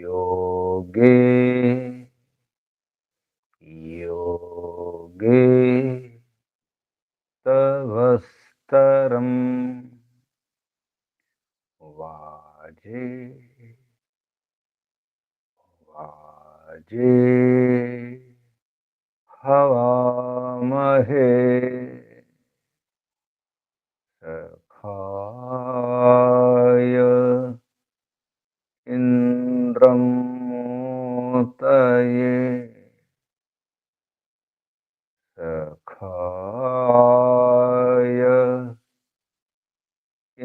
योगे योगे तवस्तरं वाजे वाजे हवामहे सखाय इन्द्रं मोतये सखाय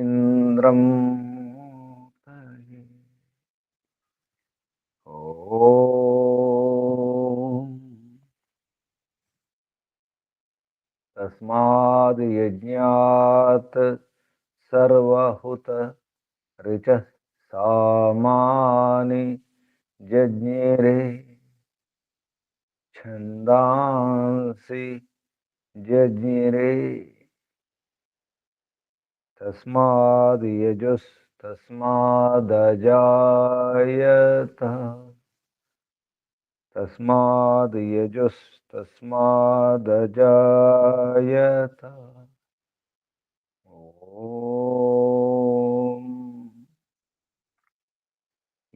इन्द्रं मोतये। ॐ तस्माद् यज्ञात् सर्वहुत ऋचः सामानि जज्ञिरे छन्दांसि जज्ञिरे तस्माद् यजुस्तस्मादजायत तस्माद् यजुस्तस्मादजायत। ॐ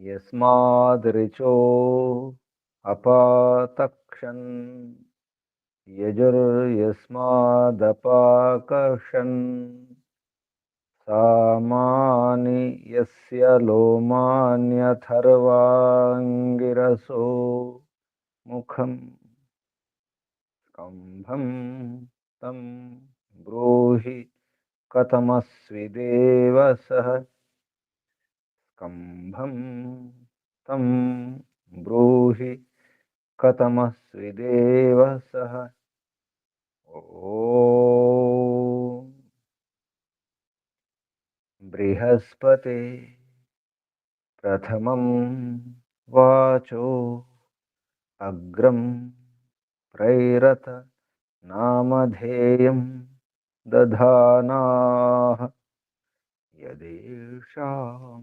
यस्माद् ऋचो अपातक्षन् यजुर्यस्मादपाकर्षन् सामानि यस्य लोमान्यथर्वाङ्गिरसो मुखम् स्कम्भं तं ब्रूहि कथमस्विदेव सः स्कम्भं तं ब्रूहि कथमस्विदेव सः। ॐ बृहस्पते प्रथमं वाचो अग्रं प्रैरत नामधेयं दधानाः यदेषां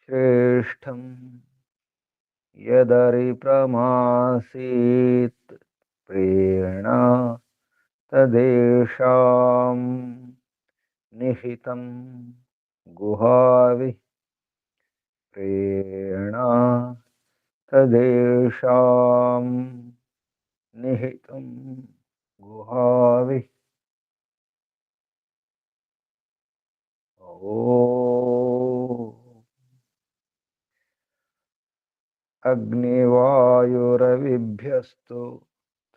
श्रेष्ठं यदरिप्रमासीत् प्रेरणा तदेषां निहितं गुहाविः प्रेरणा तदेषां निहितं गुहाविः। ॐ अग्निवायुरविभ्यस्तु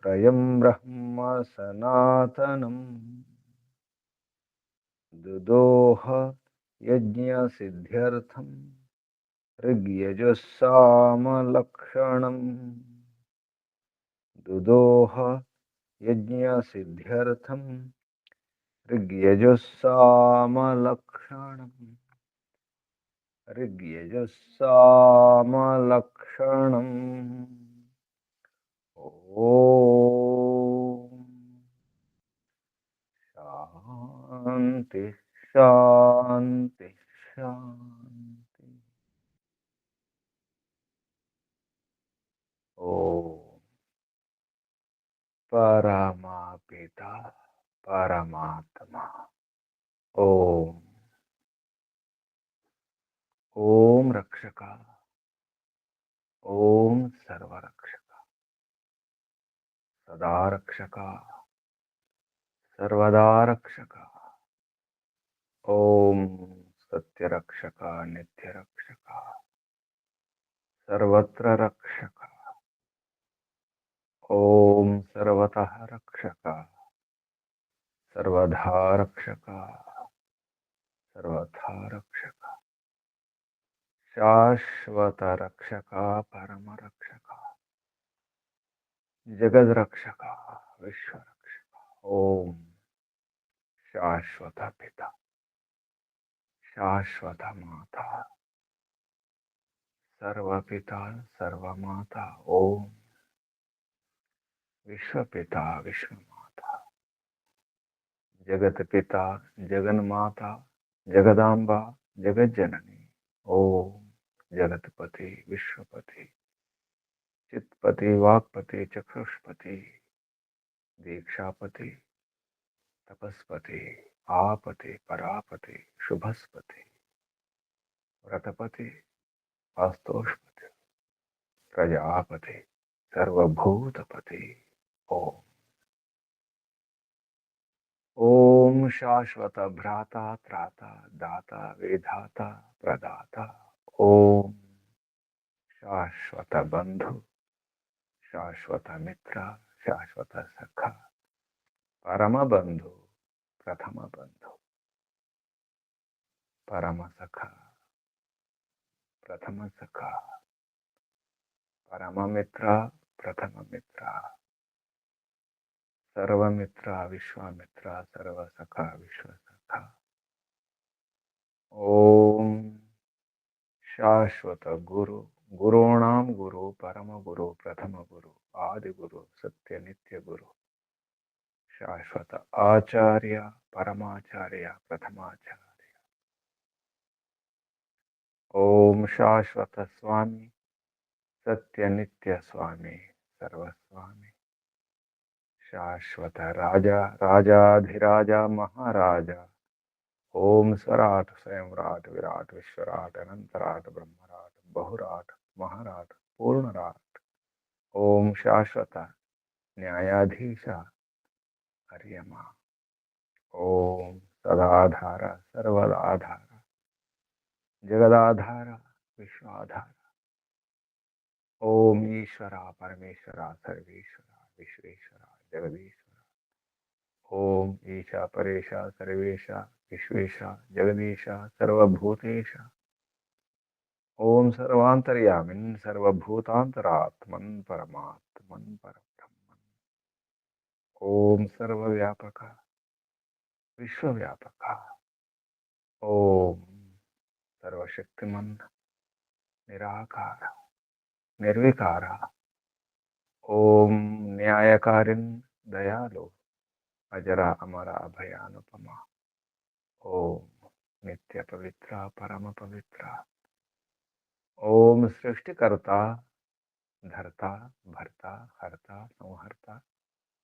त्रयं ब्रह्म सनातनम् दुदोह यज्ञसिद्ध्यर्थं ऋग्यजुस्सामलक्षणम् दुदोह यज्ञसिद्ध्यर्थं ऋग्यजुस्सामलक्षणम् ऋग्यजुस्सामलक्षणम्। ॐ शान्ति शान्ति शान्ति। ॐ परमपिता परमात्मा। ॐ ॐ रक्षका ॐ सर्वरक्षका सदा रक्षका सर्वदा रक्षका। ॐ सत्यरक्षका नित्यरक्षका सर्वत्र रक्षका। ॐ सर्वतः रक्षका सर्वधा रक्षका सर्वथा रक्षका शाश्वत रक्षका परम रक्षका जगद रक्षका विश्व रक्षका। ओम शाश्वत पिता शाश्वत माता सर्वपिता सर्वमाता ओम। विश्वपिता विश्वमाता, जगत पिता जगन्माता, जगदाम्बा जगज्जननी ओम। जगतपति विश्वपति चित्पति वाक्पति चक्षुष्पति दीक्षापति तपस्पति आपति परापति शुभस्पति व्रतपति वास्तोषपति प्रजापति सर्वभूतपति ओम। ओम शाश्वत भ्राता त्राता दाता विधाता प्रदाता ओम। शाश्वत बंधु शाश्वत मित्र शाश्वत सखा परम बंधु प्रथम बंधु परम सखा प्रथम सखा परम मित्र प्रथम मित्र सर्वमित्र विश्वामित्र सर्व सखा विश्व सखा ओम। शाश्वत गुरु गुरूणाम गुरु परम गुरु प्रथम गुरु आदि गुरु सत्य नित्य गुरु शाश्वत आचार्य परमाचार्य प्रथमाचार्य ओम। शाश्वत स्वामी सत्य नित्य स्वामी सर्वस्वामी शाश्वत राजा राजाधिराजा महाराजा ओम। स्वराट स्वयंराट विराट विश्वराट अनंतराट ब्रह्मराट बहुराट महाराट पूर्णराट ओम। शाश्वत न्यायाधीश हरियमा ओम। सदाधार सर्वदाधार जगदाधार विश्वाधार ओम। ईश्वरा परमेश्वरा सर्वेश्वरा विश्वेश्वरा जगदीश्वरा ओम। ईशा परेशा सर्वेशा विश्वेशा जगदीशा सर्वभूतेशा ओम। सर्वांतर्यामिन् सर्वभूतांतरात्मन् परमात्मन् परब्रह्मन् ओम। सर्वव्यापक विश्वव्यापक ओम। सर्वशक्तिमन् निराकार निर्विकार ओम। न्यायकारिन् दयालु अजरा अमरा अभयानुपमा ओम। नित्य पवित्र परम पवित्र ओम। सृष्टिकर्ता धर्ता भर्ता हर्ता संहर्ता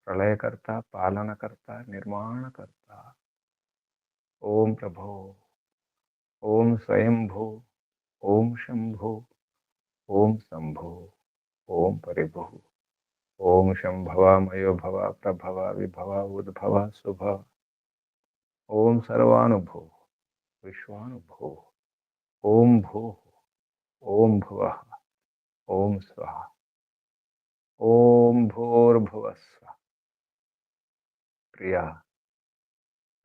प्रलयकर्ता पालनकर्ता निर्माणकर्ता ओम। प्रभो ओम। स्वयंभू ओम। शंभु ओम। शंभु ओम। परिभु ओम। शंभवा मयो भव प्रभव विभव उद्भव शुभ ओम। सर्वानुभू विश्वानुभू ओम। भू ओम। भुवः ओम। स्वः ओम। भूर्भुवस्व प्रिया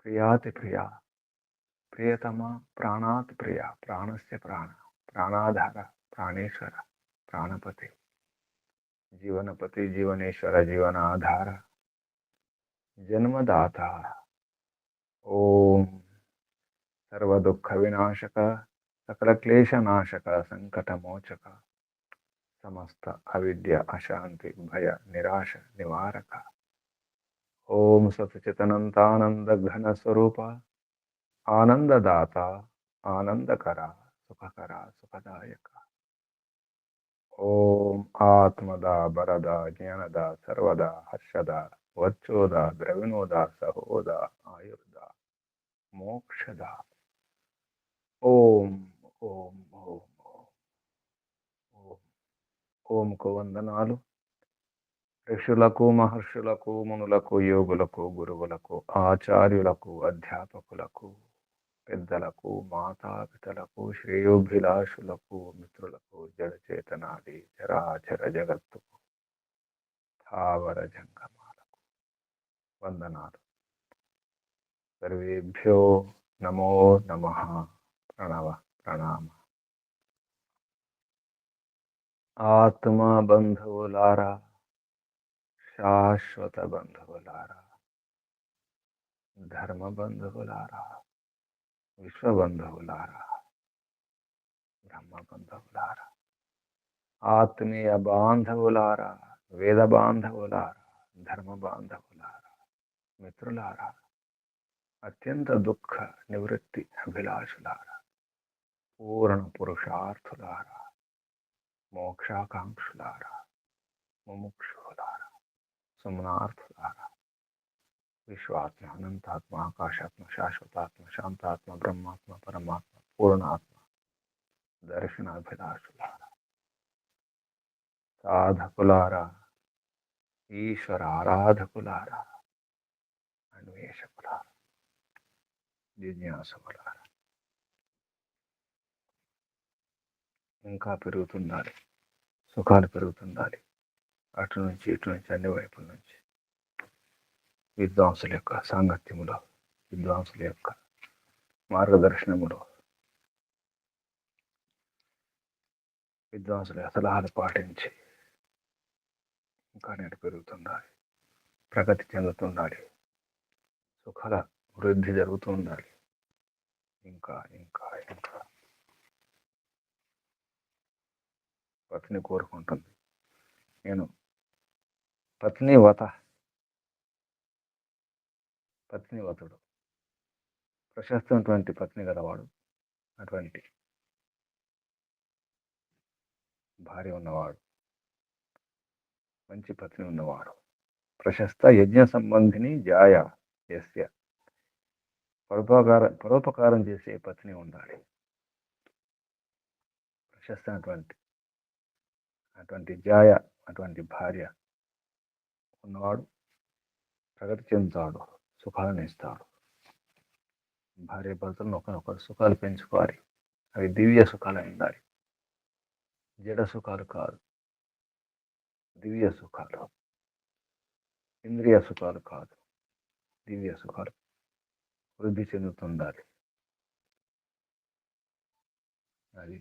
प्रियाति प्रिया प्रियतमा प्राणात् प्रिया प्राणस्य प्राण प्राणाधार प्राणेश्वर प्राणपति जीवनपति जीवनेश्वर जीवनाधार जन्मदाता ओम। सर्व दुख विनाशक सकल क्लेश नाशक संकट मोचक समस्त अविद्या अशांति भय निराश निवारक ओम। सच्चिदानंद घन स्वरूप आनंददाता आनंदकरा सुखकरा सुखदायक ओम। आत्मदा बरदा ज्ञानदा सर्वदा हर्षदा वच्चोदा द्रविणोदा सहोदा आयुर्दा मोक्षदा ओम। ओम ओम ओम ओम को వందనాలు ఋషులకు మహర్షులకు మునులకు యోగులకు గురువులకు ఆచార్యులకు అధ్యాపకులకు పెద్దలకు మాతాపితలకు శ్రేయోభిలాషులకు మిత్రులకు జడచేతనాది చరాచర జగత్తుకు స్థావర జంగమాలకు వందనాలు సర్వేభ్యో నమో నమః ప్రణవ ప్రణామ ఆత్మ బంధువులారా శాశ్వత బంధువులారా ధర్మ బంధువులారా విశ్వ బంధువులారా బ్రహ్మ బంధువులారా ఆత్మీయ బాంధవులారా, వేద బాంధవులారా, ధర్మ బాంధవులారా, మిత్రులారా, అత్యంత దుఃఖ నివృత్తి అభిలాషులారా, పూర్ణ పురుషార్థులారా, మోక్షాకాంక్షులారా, ముముక్షులారా, సుమనార్థులారా, విశ్వాత్మ, అనంతాత్మ, ఆకాశాత్మ, శాశ్వతాత్మ, శాంతాత్మ, బ్రహ్మాత్మ, పరమాత్మ, పూర్ణాత్మ, దర్శనాభిలాషులారా, సాధకులారా, ఈశ్వర ఆరాధకులారా, అన్వేషకులారా, జిజ్ఞాసులారా, ఇంకా పెరుగుతుండాలి, సుఖాలు పెరుగుతుండాలి, అటు నుంచి ఇటు నుంచి అన్ని వైపుల నుంచి విద్వాంసుల యొక్క సాంగత్యములో, విద్వాంసుల యొక్క మార్గదర్శనములో, విద్వాంసుల సలహాలు పాటించి ఇంకా నేను పెరుగుతుండాలి, ప్రగతి చెందుతుండాలి, సుఖాల వృద్ధి జరుగుతూ ఉండాలి. ఇంకా ఇంకా ఇంకా పత్ని కోరుకుంటుంది, నేను పత్నివతుడు, ప్రశస్తమైనటువంటి పత్ని గలవాడు, అటువంటి భార్య ఉన్నవాడు, మంచి పత్ని ఉన్నవాడు, ప్రశస్త యజ్ఞ సంబంధిని జాయ యస్య, పరోపకారం చేసే పత్ని ఉండాలి. ప్రశస్త అటువంటి జాయ, అటువంటి భార్య ఉన్నవాడు ప్రగతి చెందుతాడు, సుఖాలను ఇస్తాడు. భార్య భర్తలను ఒకరినొకరు సుఖాలు పెంచుకోవాలి. అవి దివ్య సుఖాలు ఉండాలి, జడ సుఖాలు కాదు, దివ్య సుఖాలు, ఇంద్రియ సుఖాలు కాదు, దివ్య సుఖాలు వృద్ధి చెందుతుండాలి. అది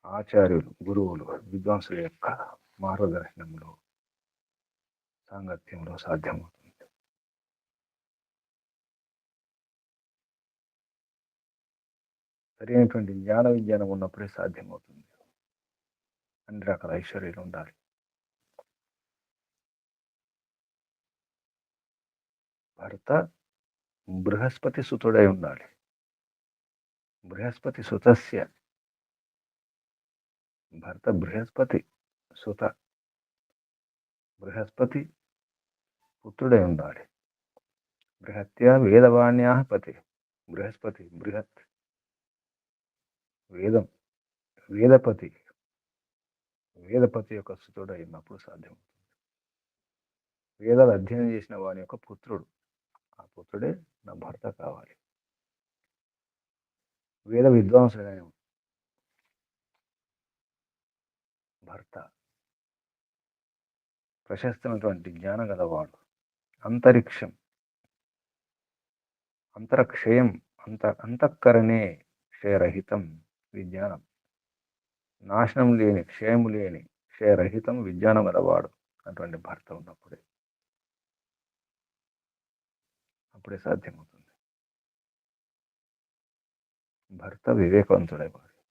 ఆచార్యులు, గురువులు, విద్వాంసుల యొక్క మార్గదర్శనంలో, సాంగత్యంలో సాధ్యమవుతుంది. సరైనటువంటి జ్ఞాన విజ్ఞానం ఉన్నప్పుడే సాధ్యమవుతుంది. అన్ని రకాల ఐశ్వర్యాలు ఉండాలి. భర్త బృహస్పతి సుతుడై ఉండాలి. బృహస్పతి సుతస్య, భర్త బృహస్పతి సుత, బృహస్పతి పుత్రుడై ఉండాలి. బృహత్యా వేదవాణ్యా పతి, బృహస్పతి బృహత్, వేదం, వేదపతి యొక్క సుతుడై ఉన్నప్పుడు సాధ్యమవుతుంది. వేదాలు అధ్యయనం చేసిన వాని యొక్క పుత్రుడు, ఆ పుత్రుడే నా భర్త కావాలి. వేద విద్వాంసుడైన భర్త ప్రశస్తమైనటువంటి జ్ఞానం గలవాడు, అంతరక్షయం, అంతఃకరణే క్షయరహితం విజ్ఞానం, నాశనం లేని, క్షయము లేని, క్షయరహితం విజ్ఞానం గలవాడు అటువంటి భర్త ఉన్నప్పుడే సాధ్యమవుతుంది. భర్త వివేకవంతుడై ఉండాలి,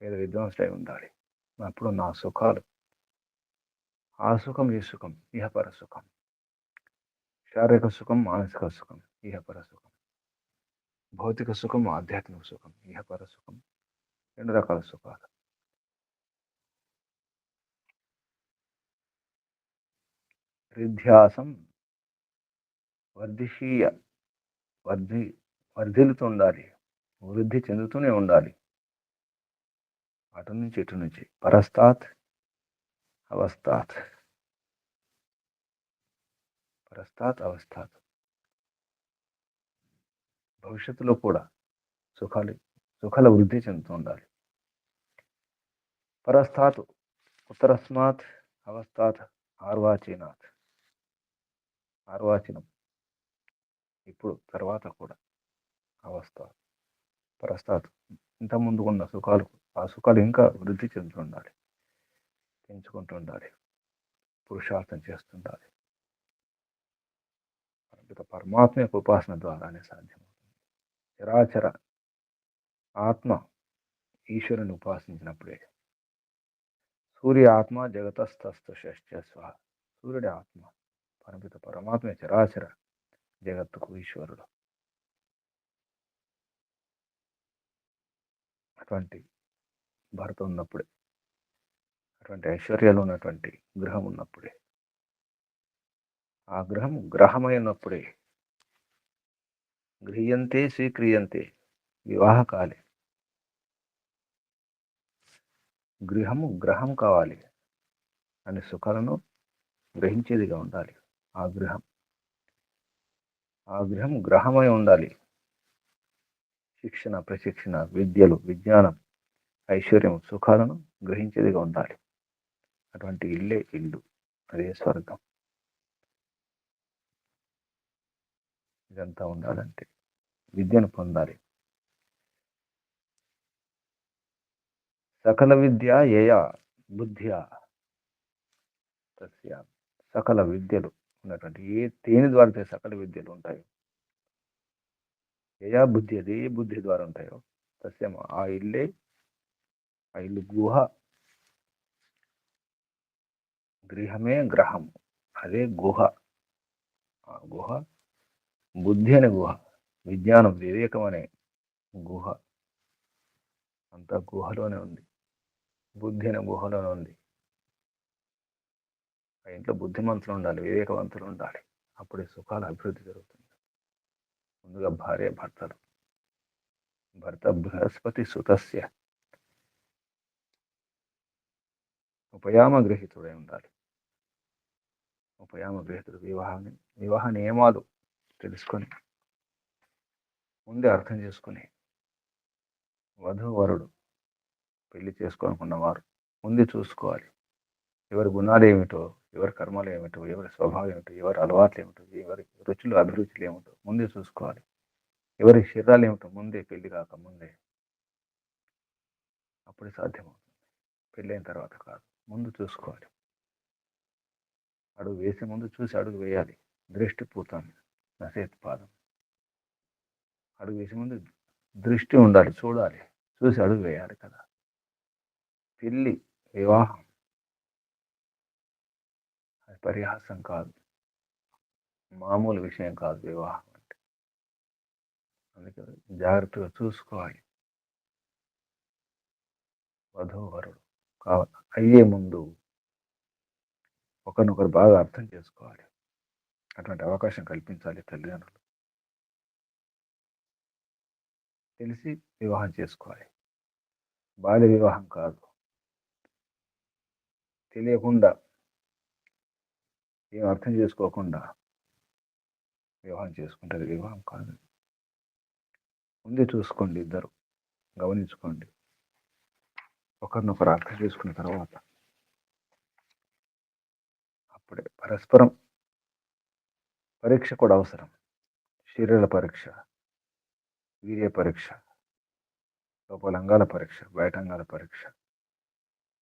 వేద విద్వాంసుడై ఉండాలి. అప్పుడు నా సుఖాలు, ఆ సుఖం, ఈ సుఖం, ఇహపర సుఖం, శారీరక సుఖం, మానసిక సుఖం, ఇహపర సుఖం, భౌతిక సుఖం, ఆధ్యాత్మిక సుఖం, ఇహపర సుఖం, 2 రకాల సుఖాలు. రిధ్యాసం వర్ధిల్లుతుండాలి, వృద్ధి చెందుతూనే ఉండాలి. అటు నుంచి ఇటు నుంచి, పరస్తాత్ అవస్థాత్, భవిష్యత్తులో కూడా సుఖాల వృద్ధి చెందుతూ ఉండాలి. పరస్తాత్ ఉత్తరస్మాత్ అవస్థాత్ ఆర్వాచీనం, ఇప్పుడు తర్వాత కూడా అవస్థ, పరస్తాత్ ఇంత ముందు ఉన్న సుఖాలు, ఆ సుఖాలు ఇంకా వృద్ధి చెందుతుండాలి, పెంచుకుంటుండాలి, పురుషార్థం చేస్తుండాలి. పరమాత్మ యొక్క ఉపాసన ద్వారానే సాధ్యమవుతుంది. చరాచర ఆత్మ ఈశ్వరుని ఉపాసించినప్పుడే సూర్య ఆత్మ జగతస్థస్థ స్వ. సూర్యుడి ఆత్మ పరమిత పరమాత్మ చరాచర జగత్తుకు ఈశ్వరుడు. అటువంటి భర్త ఉన్నప్పుడే, అటువంటి ఐశ్వర్యాలు ఉన్నటువంటి గృహం ఉన్నప్పుడే, ఆ గ్రహం గ్రహమై ఉన్నప్పుడే గృహ్యంతే స్వీక్రియంతే వివాహకాలే. గృహము గ్రహం కావాలి, అనే సుఖాలను గ్రహించేదిగా ఉండాలి. ఆ గృహం గ్రహమై ఉండాలి. శిక్షణ, ప్రశిక్షణ, విద్యలు, విజ్ఞానం, ఐశ్వర్యం, సుఖాలను గ్రహించేదిగా ఉండాలి. అటువంటి ఇల్లే ఇల్లు, అదే స్వర్గం. ఇదంతా ఉండాలంటే విద్యను పొందాలి. సకల విద్య ఏయా బుద్ధ్యా తస్య. సకల విద్యలు ఉన్నటువంటి దేని ద్వారా సకల విద్యలు ఉంటాయో, ఏయా బుద్ధి, అదే బుద్ధి ద్వారా ఉంటాయో తస్యం, ఆ ఇల్లు గుహ. గృహమే గ్రహం, అదే గుహ. ఆ గుహ బుద్ధి అనే గుహ, విజ్ఞానం, వివేకం అనే గుహ. అంతా గుహలోనే ఉంది. బుద్ధి అనే గుహలోనే ఉంది. ఆ ఇంట్లో బుద్ధిమంతులు ఉండాలి, వివేకవంతులు ఉండాలి. అప్పుడే సుఖాల అభివృద్ధి జరుగుతుంది. ముందుగా భార్య భర్తలు. భర్త బృహస్పతి సుతస్య ఉపయామ గ్రహీతుడై ఉండాలి. ఉపయామ గ్రహీతుడు వివాహ నియమాలు తెలుసుకొని, ముందే అర్థం చేసుకుని, వధూవరుడు పెళ్లి చేసుకోనుకున్న వారు ముందే చూసుకోవాలి. ఎవరి గుణాలు ఏమిటో, ఎవరి కర్మలు ఏమిటో, ఎవరి స్వభావం ఏమిటో, ఎవరి అలవాట్లు ఏమిటో, ఎవరి రుచులు అభిరుచులు ఏమిటో ముందే చూసుకోవాలి. ఎవరి శరీరాలు ఏమిటో ముందే, పెళ్లి కాకముందే. అప్పుడే సాధ్యమవుతుంది. పెళ్ళైన తర్వాత కాదు, ముందు చూసుకోవాలి. అడుగు వేసే ముందు చూసి అడుగు వేయాలి. దృష్టి పూతాన్ని నసేత్ పాదం. అడుగు వేసే ముందు దృష్టి ఉండాలి, చూడాలి, చూసి అడుగు వేయాలి కదా. పెళ్ళి, వివాహం అది పరిహాసం కాదు, మామూలు విషయం కాదు వివాహం అంటే. అందుకే జాగ్రత్తగా చూసుకోవాలి. వధూవరుడు కావాలి అయ్యే ముందు ఒకరినొకరు బాగా అర్థం చేసుకోవాలి. అటువంటి అవకాశం కల్పించాలి తల్లిదండ్రులు. తెలిసి వివాహం చేసుకోవాలి. బాల్య వివాహం కాదు. తెలియకుండా, ఏం అర్థం చేసుకోకుండా వివాహం చేసుకుంటారు. వివాహం కాదు. ముందే చూసుకోండి, ఇద్దరు గమనించుకోండి. ఒకరినొకరు అర్థం చేసుకున్న తర్వాత అప్పుడే పరస్పరం పరీక్ష కూడా అవసరం. శరీర పరీక్ష, వీర్య పరీక్ష, లోపల అంగాల పరీక్ష, బయట అంగాల పరీక్ష,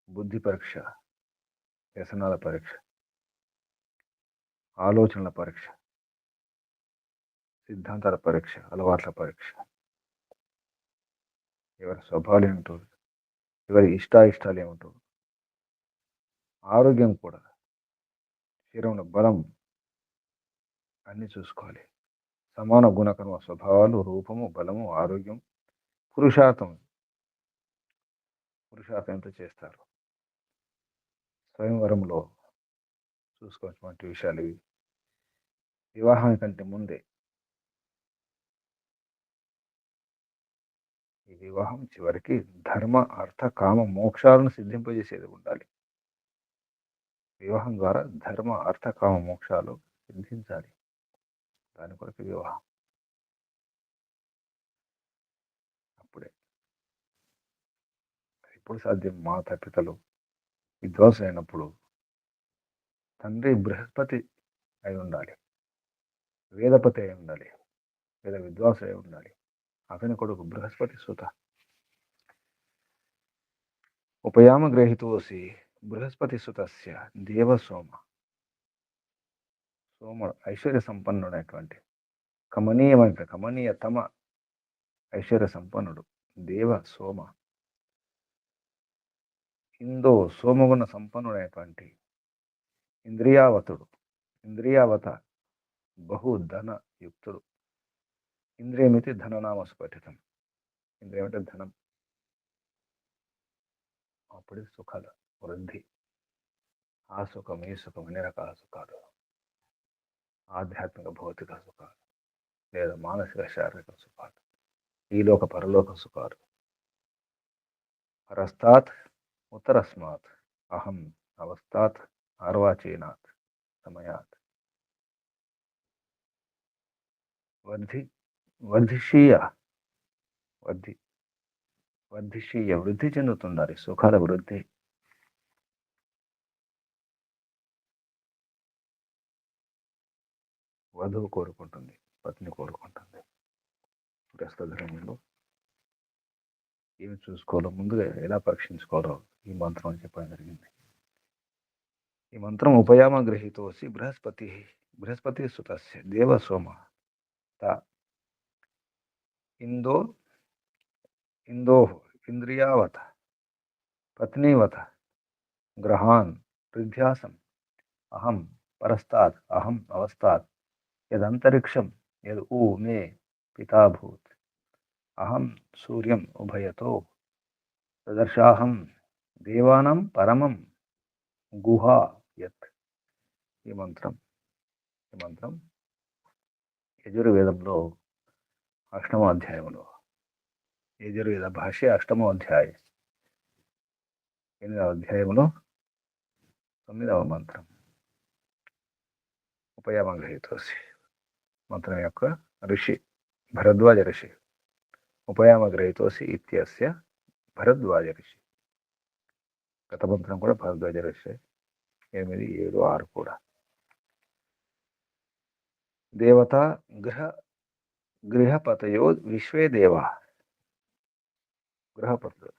బుద్ధి పరీక్ష, వ్యసనాల పరీక్ష, ఆలోచనల పరీక్ష, సిద్ధాంతాల పరీక్ష, అలవాట్ల పరీక్ష, ఎవరి స్వభావాలు ఏమిటో, ఎవరి ఇష్టాయిష్టాలు ఏమిటో, ఆరోగ్యం కూడా, శరీరంలో బలం అన్నీ చూసుకోవాలి. సమాన గుణకర్మ స్వభావాలు, రూపము, బలము, ఆరోగ్యం, పురుషార్థం ఎంత చేస్తారు. స్వయంవరంలో చూసుకోవాల్సినటువంటి విషయాలు ఇవి. వివాహం కంటే ముందే ఈ వివాహం చివరికి ధర్మ, అర్థ, కామ, మోక్షాలను సిద్ధింపజేసేది ఉండాలి. వివాహం ద్వారా ధర్మ, అర్థ, కామ, మోక్షాలు సిద్ధించాలి. దాని కొరకు వివాహం. అప్పుడే ఎప్పుడు సాధ్యం? మాతాపితలు విద్వాంసులైనప్పుడు తండ్రి బృహస్పతి అయి ఉండాలి, వేదపతి అయి ఉండాలి, వేద విద్వాంసు అయి ఉండాలి. అతని కొడుకు బృహస్పతి సుత. ఉపయామ గ్రహీతోసి బృహస్పతి సుతస్య దేవ సోమ. సోముడు ఐశ్వర్య సంపన్నుడైనటువంటి, కమనీయతమ ఐశ్వర్య సంపన్నుడు దేవ సోమ. ఇందో సోమగుణ సంపన్నుడైనటువంటి ఇంద్రియావతుడు, ఇంద్రియావత బహు ధన యుక్తుడు. ఇంద్రియమితి ధననామ స్ఫటితం. ఇంద్రియం అంటే ధనం. అప్పుడు సుఖాలు, వృద్ధి, ఆ సుఖం ఈ సుఖం అన్ని రకాల సుఖాలు, ఆధ్యాత్మిక భౌతిక సుఖాలు లేదా మానసిక శారీరక సుఖాలు, ఈ లోక పరలోక సుఖాలు. పరస్తాత్ ఉత్తరస్మాత్ అహం అవస్థాత్ ఆర్వాచీనాత్ సమయాత్ వర్ధిషీయ వృద్ధి చెందుతుండాలి. సుఖాల వృద్ధి. వధువు కోరుకుంటుంది, పత్ని కోరుకుంటుంది. ధర్మంలో ఏమి చూసుకోవాలో, ముందుగా ఎలా పరీక్షించుకోవాలో ఈ మంత్రం అని చెప్పడం జరిగింది. ఈ మంత్రం ఉపయామ గృహీతోసి బృహస్పతి సుతస్య దేవసోమ ఇందో ఇంద్రియావత పత్నీవత గ్రహాన్ రిధ్యాసం అహం పరస్తాత్ అహం అవస్థాత్ యదంతరిక్షం యద్ ఊ మే పితాభూత్ అహం సూర్యం ఉభయతో తదర్శాహం దేవానం పరమం గుహా యత్. ఈ మంత్రం యజుర్వేదంలో 8వ అధ్యాయంలో, యజుర్వేద భాష్య 8వ అధ్యాయం 8వ అధ్యాయంలో 9వ మంత్రం ఉపయామగ్రహీతోసి. మంత్రం యొక్క ఋషి భరద్వాజ ఋషి. ఉపయామగ్రహీతోసి ఇత్యస్య భరద్వాజ ఋషి. గత మంత్రం కూడా భరద్వాజ ఋషి. 8, 7, 6 కూడా. దేవత గృహపతయో విశ్వే దేవ. గృహపతులు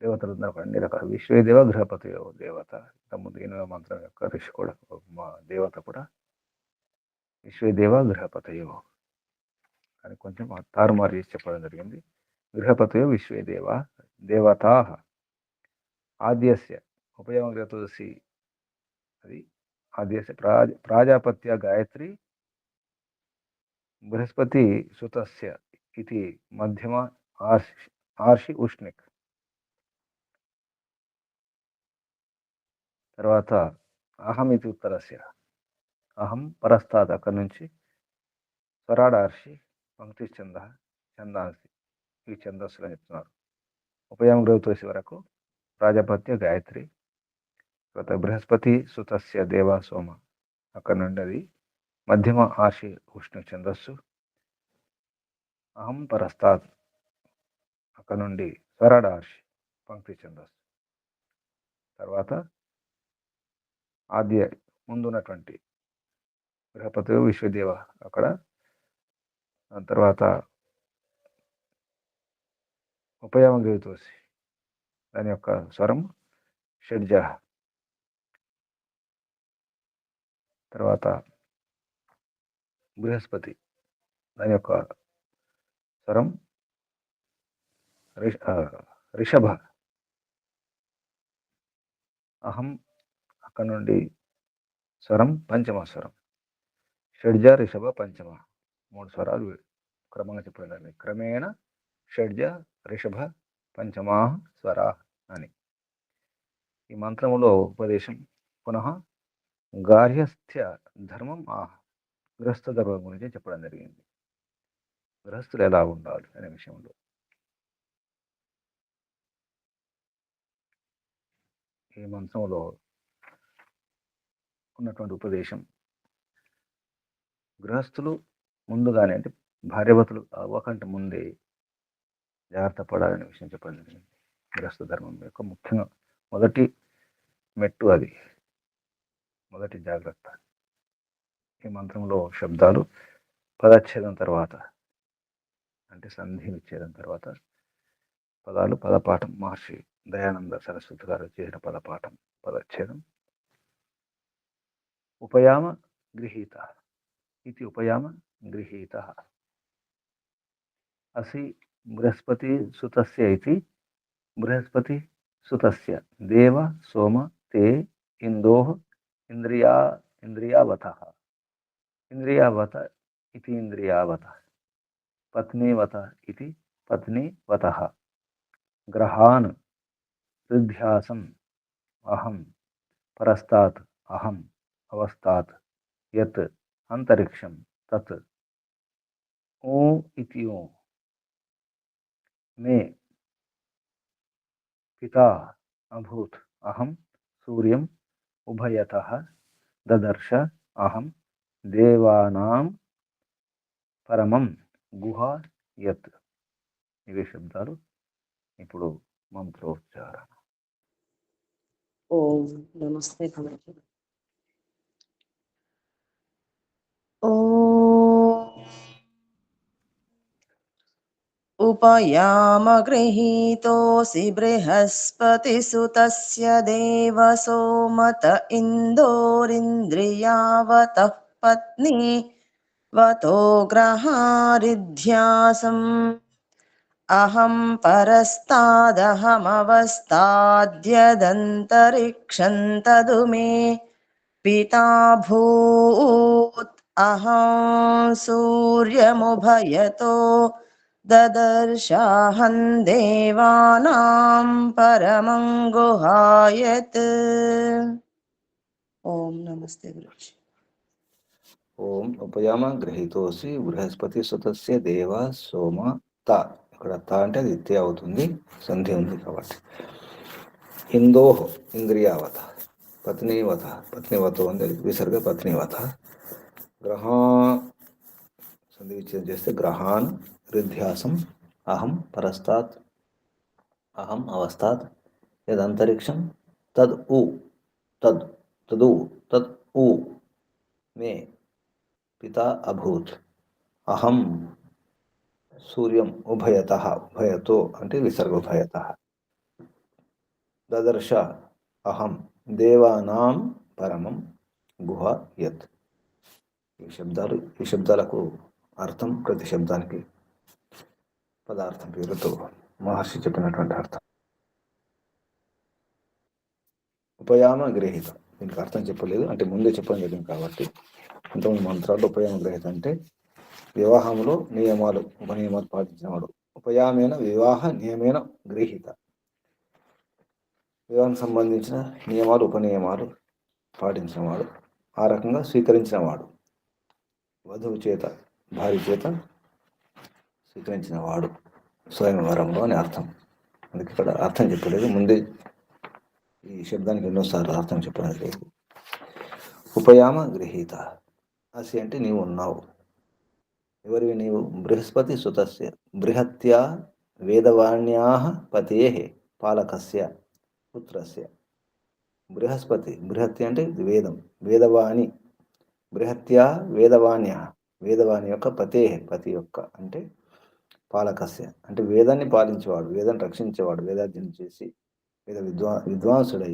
దేవతలందరూ అన్ని రకాల. విశ్వే దేవ గృహపతయో దేవత. ముందు 8వ మంత్రం యొక్క ఋషి కూడా, దేవత కూడా విశ్వే దేవ గృహపతయో అని కొంచెం తారుమారు చేసి చెప్పడం జరిగింది. గృహపతయో విశ్వే దేవ దేవతా ఆద్యస్య ఉపయోగతులసి. అది ఆద్యస్య ప్రాజాపత్య గాయత్రి బృహస్పతి సుతస్య ఇది మధ్యమ ఆర్షి ఉష్ణిక్. తర్వాత అహం ఇది ఉత్తరస్య. అహం పరస్తాత్, అక్కడి నుంచి స్వరాడార్షి పంక్తి ఛందాంసి. ఈ ఛందస్సులు చెప్తున్నారు. ఉపయామ గృహతోసి వరకు ప్రాజాపత్య గాయత్రి. తర్వాత బృహస్పతి సుతస్య దేవ సోమ, అక్కడ నుండి అది మధ్యమ ఆర్షి ఉష్ణ ఛందస్సు. అహం పరస్తాత్, అక్కడ నుండి స్వరాడార్షి పంక్తి ఛందస్సు. తర్వాత ఆద్య ముందున్నటువంటి బృహపతి విశ్వదేవ అక్కడ. తర్వాత ఉపయామ గృహతోసి, దాని యొక్క స్వరం షడ్జ. తర్వాత బృహస్పతి, దాని యొక్క స్వరం రిషభ. అహం, అక్కడ నుండి స్వరం పంచమ స్వరం. షడ్జ రిషభ పంచమ 3 స్వరాలు క్రమంగా చెప్పండి. క్రమేణ షడ్జ రిషభ పంచమా స్వరా అని. ఈ మంత్రములో ఉపదేశం పునః గార్హస్థ్య ధర్మం గృహస్థ ధర్మం గురించి చెప్పడం జరిగింది. గృహస్థులు ఎలా ఉండాలి అనే విషయంలో. ఈ మంత్రంలో ఉన్నటువంటి ఉపదేశం గృహస్థులు ముందుగానే, అంటే భార్యభర్తలు అవ్వకంటే ముందే జాగ్రత్త పడాలనే విషయం చెప్పడం జరిగింది. గృహస్థ ధర్మం యొక్క ముఖ్యంగా మొదటి మెట్టు అది, మొదటి జాగ్రత్త. ఈ మంత్రంలో శబ్దాలు పదచ్ఛేదం తర్వాత, అంటే సంధి విచ్ఛేదం తర్వాత పదాలు పదపాఠం. మహర్షి దయానంద సరస్వతి గారు చేసిన పదపాఠం, పదచ్ఛేదం. ఉపయామ గృహీత ఇది ఉపయామ గృహీత అసి బృహస్పతి సుతస్య ఇది బృహస్పతి सुतस्य देव सोम ते इंदोः इंद्रियावतः इंद्रियावत इति इंद्रियावतः पत्नीवत इति पत्नीवतः ग्रहान् हृध्यासम् अहं परस्तात् अहम् अवस्थात् यत् अंतरिक्षं तत् ओ इति ओ मे पिता अभूत् अहं सूर्यम् उभयतः ददर्श अहं దేవానాం పరమం గుహ యత్. ఇవే శబ్దాలు. ఇప్పుడు మంత్రోచ్చారణ. ఓం నమస్తే భగవతి. ఉపయామ గృహీతోసి బృహస్పతిసుతస్య దేవసోమత ఇందోరింద్రియావతః పత్ని వతో గ్రహారిధ్యాసం అహం పరస్తాదహమవస్తాద్యదంతరిక్షం తదు మే పితా భూత్ అహం సూర్యముభయతో దదర్శాహం దేవానాం పరమం గుహాయత్. ఓం నమస్తే గురుజీ. ఓం ఉపయామ గృహీతోసి బృహస్పతి సుతస్య దేవ సోమ త. ఇక్కడ త అంటే అది ఇత్తే అవుతుంది, సంధి ఉంది కాబట్టి. ఇందోహ ఇంద్రియావత పత్నీవత పత్నివతో ఉంది విసర్గ పత్నివత. గ్రహా సంధి విచ్ఛేదం చేస్తే గ్రహాన్ హృధ్యాసం అహం పరస్తాత్ అహం అవస్థాత్ యదంతరిక్షం తద్ ఉ తద్ తదు తద్ ఉ మే పితా అభూత్ అహం సూర్యం ఉభయతః ఉభయతో అంటే విసర్గ ఉభయతః దదర్శ అహం దేవానాం పరమం గుహ యత్. ఈ శబ్దాలకు అర్థం, ప్రతి శబ్దానికి పదార్థం పేరుతో మహర్షి చెప్పినటువంటి అర్థం. ఉపయామ గ్రహీతం, దీనికి అర్థం చెప్పలేదు అంటే ముందే చెప్పడం జరిగింది కాబట్టి. ఇంతకుముందు మంత్రాలు ఉపయామ గ్రహీత అంటే వివాహంలో నియమాలు ఉపనియమాలు పాటించినవాడు. ఉపయామేన వివాహ నియమేన గృహీత, వివాహం సంబంధించిన నియమాలు ఉపనియమాలు పాటించినవాడు, ఆ రకంగా స్వీకరించినవాడు, వధువు చేత భార్య చేత స్వీకరించినవాడు స్వయంవరంలో అని అర్థం. అందుకే ఇక్కడ అర్థం చెప్పలేదు, ముందే ఈ శబ్దానికి ఎన్నోసార్లు అర్థం చెప్పడం లేదు. ఉపయామ గృహీత, అసి అంటే నీవు ఉన్నావు. ఎవరివి నీవు? బృహస్పతి సుతస్య, బృహత్యా వేదవాణ్యా పతే పాలకస్య పుత్రస్య. బృహస్పతి, బృహత్తి అంటే వేదం, వేదవాణి, బృహత్యా వేదవాణ్య, వేదవాణి యొక్క పతే, పతి యొక్క అంటే పాలకస్య అంటే వేదాన్ని పాలించేవాడు, వేదాన్ని రక్షించేవాడు, వేదాధ్యయనం చేసి వేద విద్వాంసుడై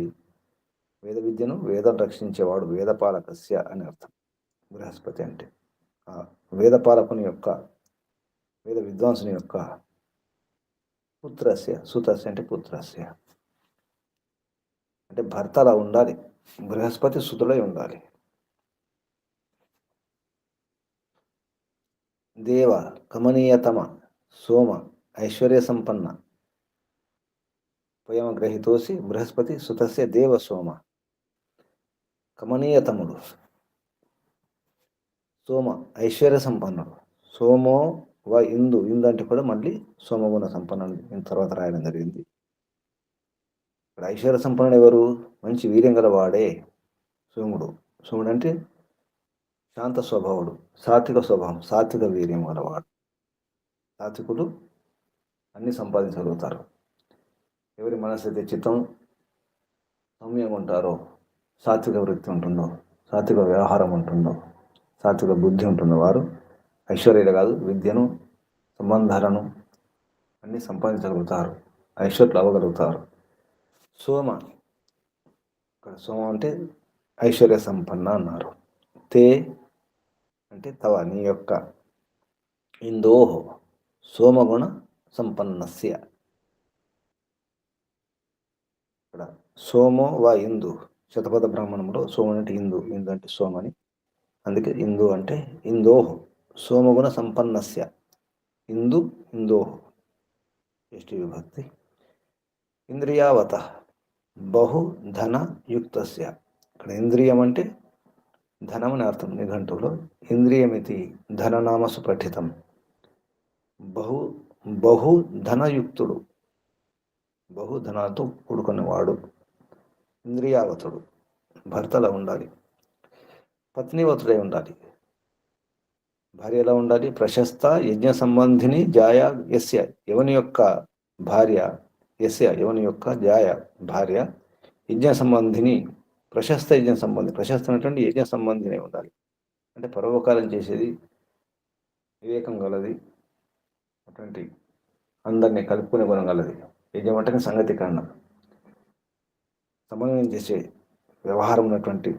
వేద విద్యను వేదం రక్షించేవాడు, వేదపాలకస్య అని అర్థం. బృహస్పతి అంటే వేదపాలకుని యొక్క, వేద విద్వాంసుని యొక్క పుత్రస్య, సుతస్య అంటే పుత్రస్య అంటే భర్త అలా ఉండాలి, బృహస్పతి సుతుడై ఉండాలి. దేవ కమనీయతమ సోమ ఐశ్వర్య సంపన్న. ఉపయమ గ్రహీతోసి బృహస్పతి సుతస్య దేవ సోమ, కమనీయతముడు, సోమ ఐశ్వర్య సంపన్నుడు. సోమో వ ఇందు, ఇందు అంటే కూడా మళ్ళీ సోమగుణ సంపన్నుడు తర్వాత రాయడం జరిగింది. ఇక్కడ ఐశ్వర్య సంపన్నుడు ఎవరు? మంచి వీర్యం గలవాడే సోముడు. సోముడు అంటే శాంత స్వభావుడు, సాత్విక స్వభావం, సాత్విక వీర్యం గలవాడు. సాత్వికులు అన్ని సంపాదించగలుగుతారు. ఎవరి మనసు అయితే చిత్తం సౌమ్యంగా ఉంటారో, సాత్విక వృత్తి ఉంటుందో, సాత్విక వ్యవహారం ఉంటుందో, సాత్విక బుద్ధి ఉంటుందో వారు ఐశ్వర్యులు కాదు, విద్యను సంబంధాలను అన్ని సంపాదించగలుగుతారు, ఐశ్వర్యులు అవ్వగలుగుతారు. సోమ, ఇక్కడ సోమ అంటే ఐశ్వర్య సంపన్న అన్నారు. తే అంటే తవ, నీ యొక్క, ఇందోహో సోమగుణ సంపన్నస్య, సోమో వా ఇందు. శతపథ బ్రాహ్మణంలో సోము అంటే ఇందు, ఇందు అంటే సోమని. అందుకే ఇందు అంటే ఇందోహ్ సోమగుణ సంపన్నస్య. ఇందు ఇందోహ్ షష్ఠీ విభక్తి. ఇంద్రియావత బహు ధన యుక్తస్య. ఇక్కడ ఇంద్రియం అంటే ధనం అని అర్థం నిఘంటువులో. ఇంద్రియమితి ధననామసు పఠితం. బహు ధనయుక్తుడు, బహుధనాలతో కూడుకున్నవాడు. ఇంద్రియావతుడు భర్తలా ఉండాలి. పత్నివతుడై ఉండాలి. భార్య ఎలా ఉండాలి? ప్రశస్త యజ్ఞ సంబంధిని జాయ యస్య. ఎవని యొక్క భార్య, యస్య ఎవని యొక్క జాయ భార్య, యజ్ఞ సంబంధిని ప్రశస్త యజ్ఞ సంబంధి. ప్రశస్తమైనటువంటి యజ్ఞ సంబంధిని ఉండాలి. అంటే పరోపకారం చేసేది, వివేకం గలది, అటువంటి అందరినీ కలుపుకునే గుణం గలది. యజ్ఞం అంటే సంగతికరణం, సమన్వయం చేసే వ్యవహారం ఉన్నటువంటి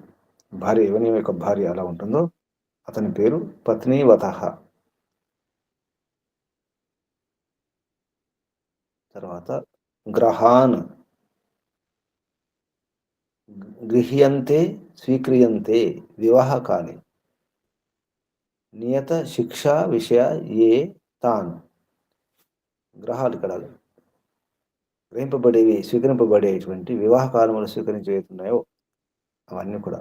భార్య ఎవని యొక్క భార్య ఎలా ఉంటుందో అతని పేరు పత్నీవత. తర్వాత గ్రహాన్ గృహ్యంతే స్వీక్రియంతే వివాహకాలే నియత శిక్షా విషయ ఏ తాను. గ్రహాలు ఇక్కడ గ్రహింపబడేవి, స్వీకరింపబడేటువంటి వివాహ కాలంలో స్వీకరించేస్తున్నాయో అవన్నీ కూడా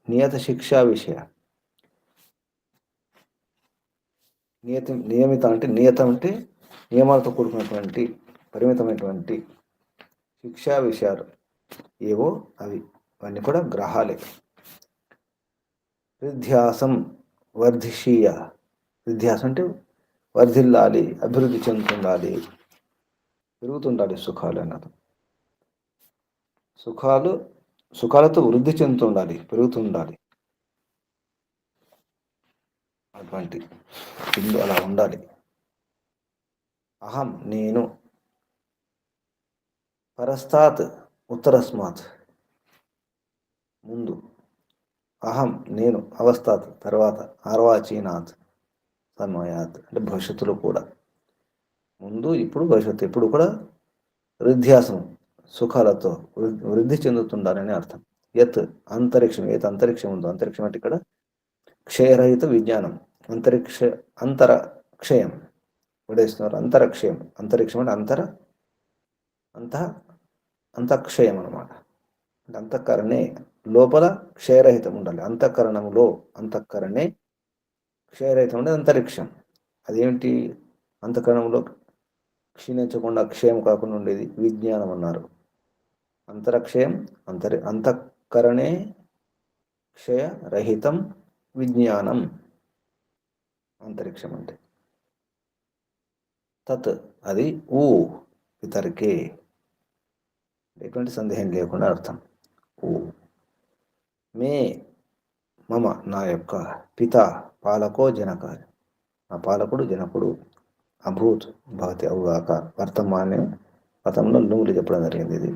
నియత శిక్షా విషయ. నియమిత అంటే నియతం అంటే నియమాలతో కూడుకున్నటువంటి పరిమితమైనటువంటి శిక్షా విషయాలు ఏవో అవి అవన్నీ కూడా గ్రహాలే. రిధ్యాసం వర్ధిషీయ. రిధ్యాసం అంటే వర్ధిల్లాలి, అభివృద్ధి చెందుతుండాలి, పెరుగుతుండాలి సుఖాలు అన్నది. సుఖాలతో వృద్ధి చెందుతుండాలి, పెరుగుతుండాలి. అటువంటి ఇల్లు అలా ఉండాలి. అహం నేను, పరస్తాత్ ఉత్తరస్మాత్ ముందు, అహం నేను, అవస్థాత్ తర్వాత, అర్వాచీనాత్ సమయాత్ అంటే భవిష్యత్తులో కూడా. ముందు, ఇప్పుడు, భవిష్యత్తు ఎప్పుడు కూడా వృద్ధ్యాసం సుఖాలతో వృద్ధి చెందుతుండాలని అర్థం. యత్ అంతరిక్షం, ఏత్ అంతరిక్షం ఉందో, అంతరిక్షం అంటే ఇక్కడ క్షయరహిత విజ్ఞానం. అంతర క్షయం విడేస్తున్నారు. అంతరక్షయం, అంతరిక్షం అంటే అంతఃక్షయం అనమాట. అంటే అంతఃకరణే లోపల క్షయరహితం ఉండాలి. అంతఃకరణే క్షయరహితం ఉండేది అంతరిక్షం. అదేమిటి? అంతఃకరణంలో క్షీణించకుండా, క్షయం కాకుండా ఉండేది విజ్ఞానం అన్నారు. అంతరక్షయం అంతఃకరణే క్షయరహితం విజ్ఞానం అంతరిక్షం అంటే. తత్ అది ఊ వితర్కే, ఎటువంటి సందేహం లేకుండా అర్థం. ఊ మే మమ నా యొక్క పిత పాలకో జనక, నా పాలకుడు జనకుడు, అభూత్ భవతి అవుగాక. వర్తమానే గతంలో లుంగులు చెప్పడం జరిగింది. ఇది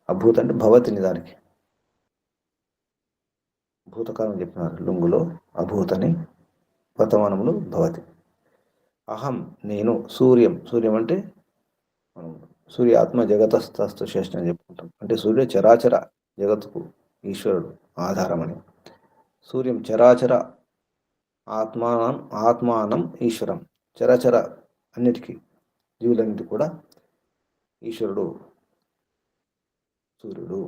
అభూత్ అంటే భవతి నిజానికి, భూతకాలం చెప్పినారు లుంగులో అభూత్ అని, వర్తమానములు భవతి. అహం నేను, సూర్యం అంటే సూర్య ఆత్మ జగతస్థస్తు శ్రేష్ఠ అని చెప్పుకుంటాం. అంటే సూర్యుడు చరాచర జగత్తుకు ఈశ్వరుడు ఆధారమని. సూర్యం చరాచర ఆత్మానం ఈశ్వరం. చరాచర అన్నిటికీ, జీవులన్నిటి కూడా ఈశ్వరుడు సూర్యుడు.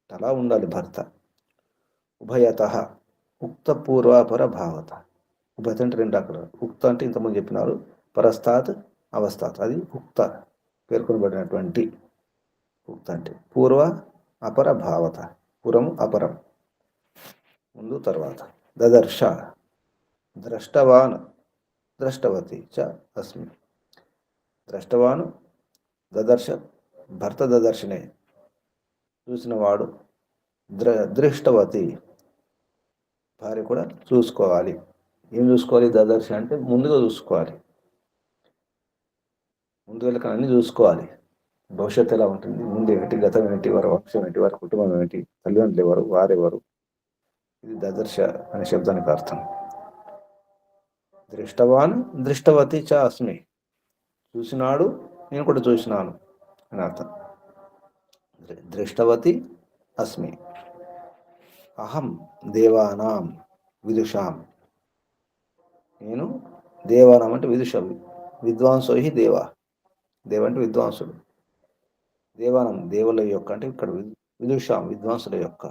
అలా ఉండాలి భర్త. ఉభయత ఉక్త పూర్వాపర భావత. ఉభయత అంటే రెండు అక్కడ. ఉక్త అంటే ఇంతకుముందు చెప్పినారు, పరస్తాత్ అవస్థాత్ అది ఉక్త పేర్కొనబడినటువంటి. ఉక్త అంటే పూర్వ అపర భావత. పూర్వము అపరం, ముందు తర్వాత. దదర్శ ద్రష్టవాన్ ద్రష్టవతి చ అస్మి. ద్రష్టవాను దదర్శ భర్త దదర్శనే చూసినవాడు. దృష్టవతి భార్య కూడా చూసుకోవాలి. ఏం చూసుకోవాలి? దదర్శ అంటే ముందుగా చూసుకోవాలి, ముందు వెళ్ళక అన్ని చూసుకోవాలి. భవిష్యత్తు ఎలా ఉంటుంది, ముందు ఏమిటి, గతం ఏమిటి, వారి వంశం ఏంటి, వారి కుటుంబం ఏమిటి, తల్లిదండ్రులు ఎవరు, వారెవరు. ఇది దదర్శ అనే శబ్దానికి అర్థం. దృష్టవాన్ దృష్టవతి చ అస్మి, చూసినాడు నేను కూడా చూసినాను అని అర్థం. దృష్టవతి అస్మి. అహం దేవానాం విదుషాం. నేను దేవానాం అంటే విదుష, విద్వాంసో హి దేవా. దేవ అంటే విద్వాంసుడు. దేవానం దేవుల యొక్క అంటే ఇక్కడ విదుషాం విద్వాంసుల యొక్క.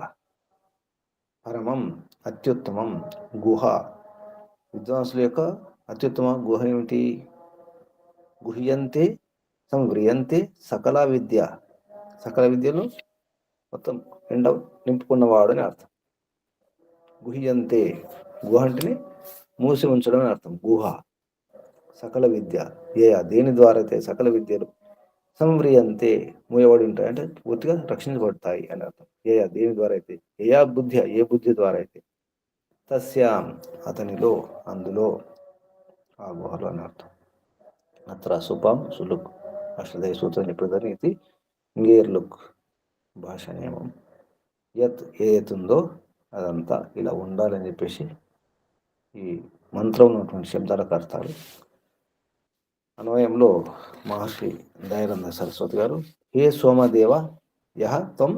పరమం అత్యుత్తమం గుహ. విద్వాంసుల యొక్క అత్యుత్తమ గుహ ఏమిటి? గుహ్యంతే సంవ్రియంతే సకల విద్య. సకల విద్యలు మొత్తం నింపుకున్నవాడు అని అర్థం. గుహ్యంతే, గుహ అంటేనే మూసి ఉంచడం అని అర్థం. గుహ సకల విద్య. దేని ద్వారా అయితే సకల విద్యలు సంవ్రియంతే మూయబడి ఉంటాయి అంటే పూర్తిగా రక్షించబడతాయి అని అర్థం. దేని ద్వారా అయితే, ఏ బుద్ధి ద్వారా అయితే, తస్యాం అతనిలో, అందులో, ఆ గుహలో అని అర్థం. అత్ర సుపం సులుక్ అష్టదయ సూత్రం చెప్పేదాన్ని ఇది ఇంగేర్లుక్ భాష నియమం. యత్ ఏతుందో అదంతా ఇలా ఉండాలని చెప్పేసి ఈ మంత్రం ఉన్నటువంటి శబ్దాలకు అర్థాలు. అన్వయంలో మహర్షి దయానంద సరస్వతి గారు హే సోమదేవ యహ త్వం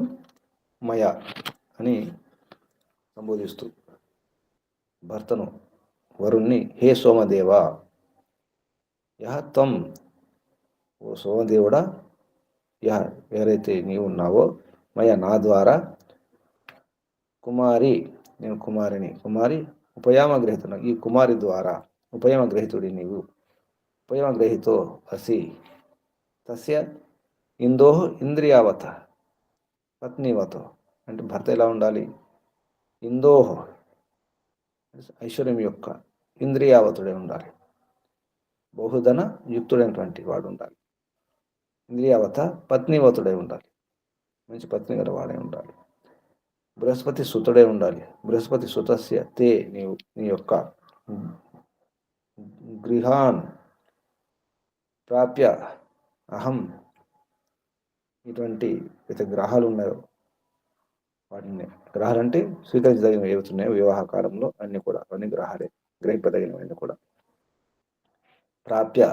మయ అని సంబోధిస్తూ భర్తను, వరుణ్ణి హే సోమదేవ, యహ త్వం ఓ సోమదేవుడా, యహ ఎవరైతే నీవు ఉన్నావో, మయ నా ద్వారా, కుమారి నేను కుమారిని, కుమారి ఉపయామగ్రహితున ఈ కుమారి ద్వారా, ఉపయామగ్రహితుడి నీవు, ఉపయామగ్రహితో అసి తస్య ఇందో ఇంద్రియావత పత్నివతో. అంటే భర్త ఎలా ఉండాలి? ఇందోహ ఐశ్వర్యం యొక్క, ఇంద్రియావతుడే ఉండాలి, బహుధన యుక్తుడైనటువంటి వాడు ఉండాలి. ఇంద్రియావత పత్నివతుడై ఉండాలి, మంచి పత్ని గల వాడే ఉండాలి. బృహస్పతి సుతుడే ఉండాలి. బృహస్పతి సుతస్య తే నీవు నీ యొక్క గృహాన్ ప్రాప్య అహం ఇటువంటి అయితే గ్రహాలు ఉన్నాయో వాటిని, గ్రహాలు అంటే స్వీకరించదగినవి ఏవతున్నాయో వివాహ కాలంలో అన్ని కూడా అవన్నీ గ్రహాలే, గ్రహింపదగినవన్నీ కూడా. ప్రాప్య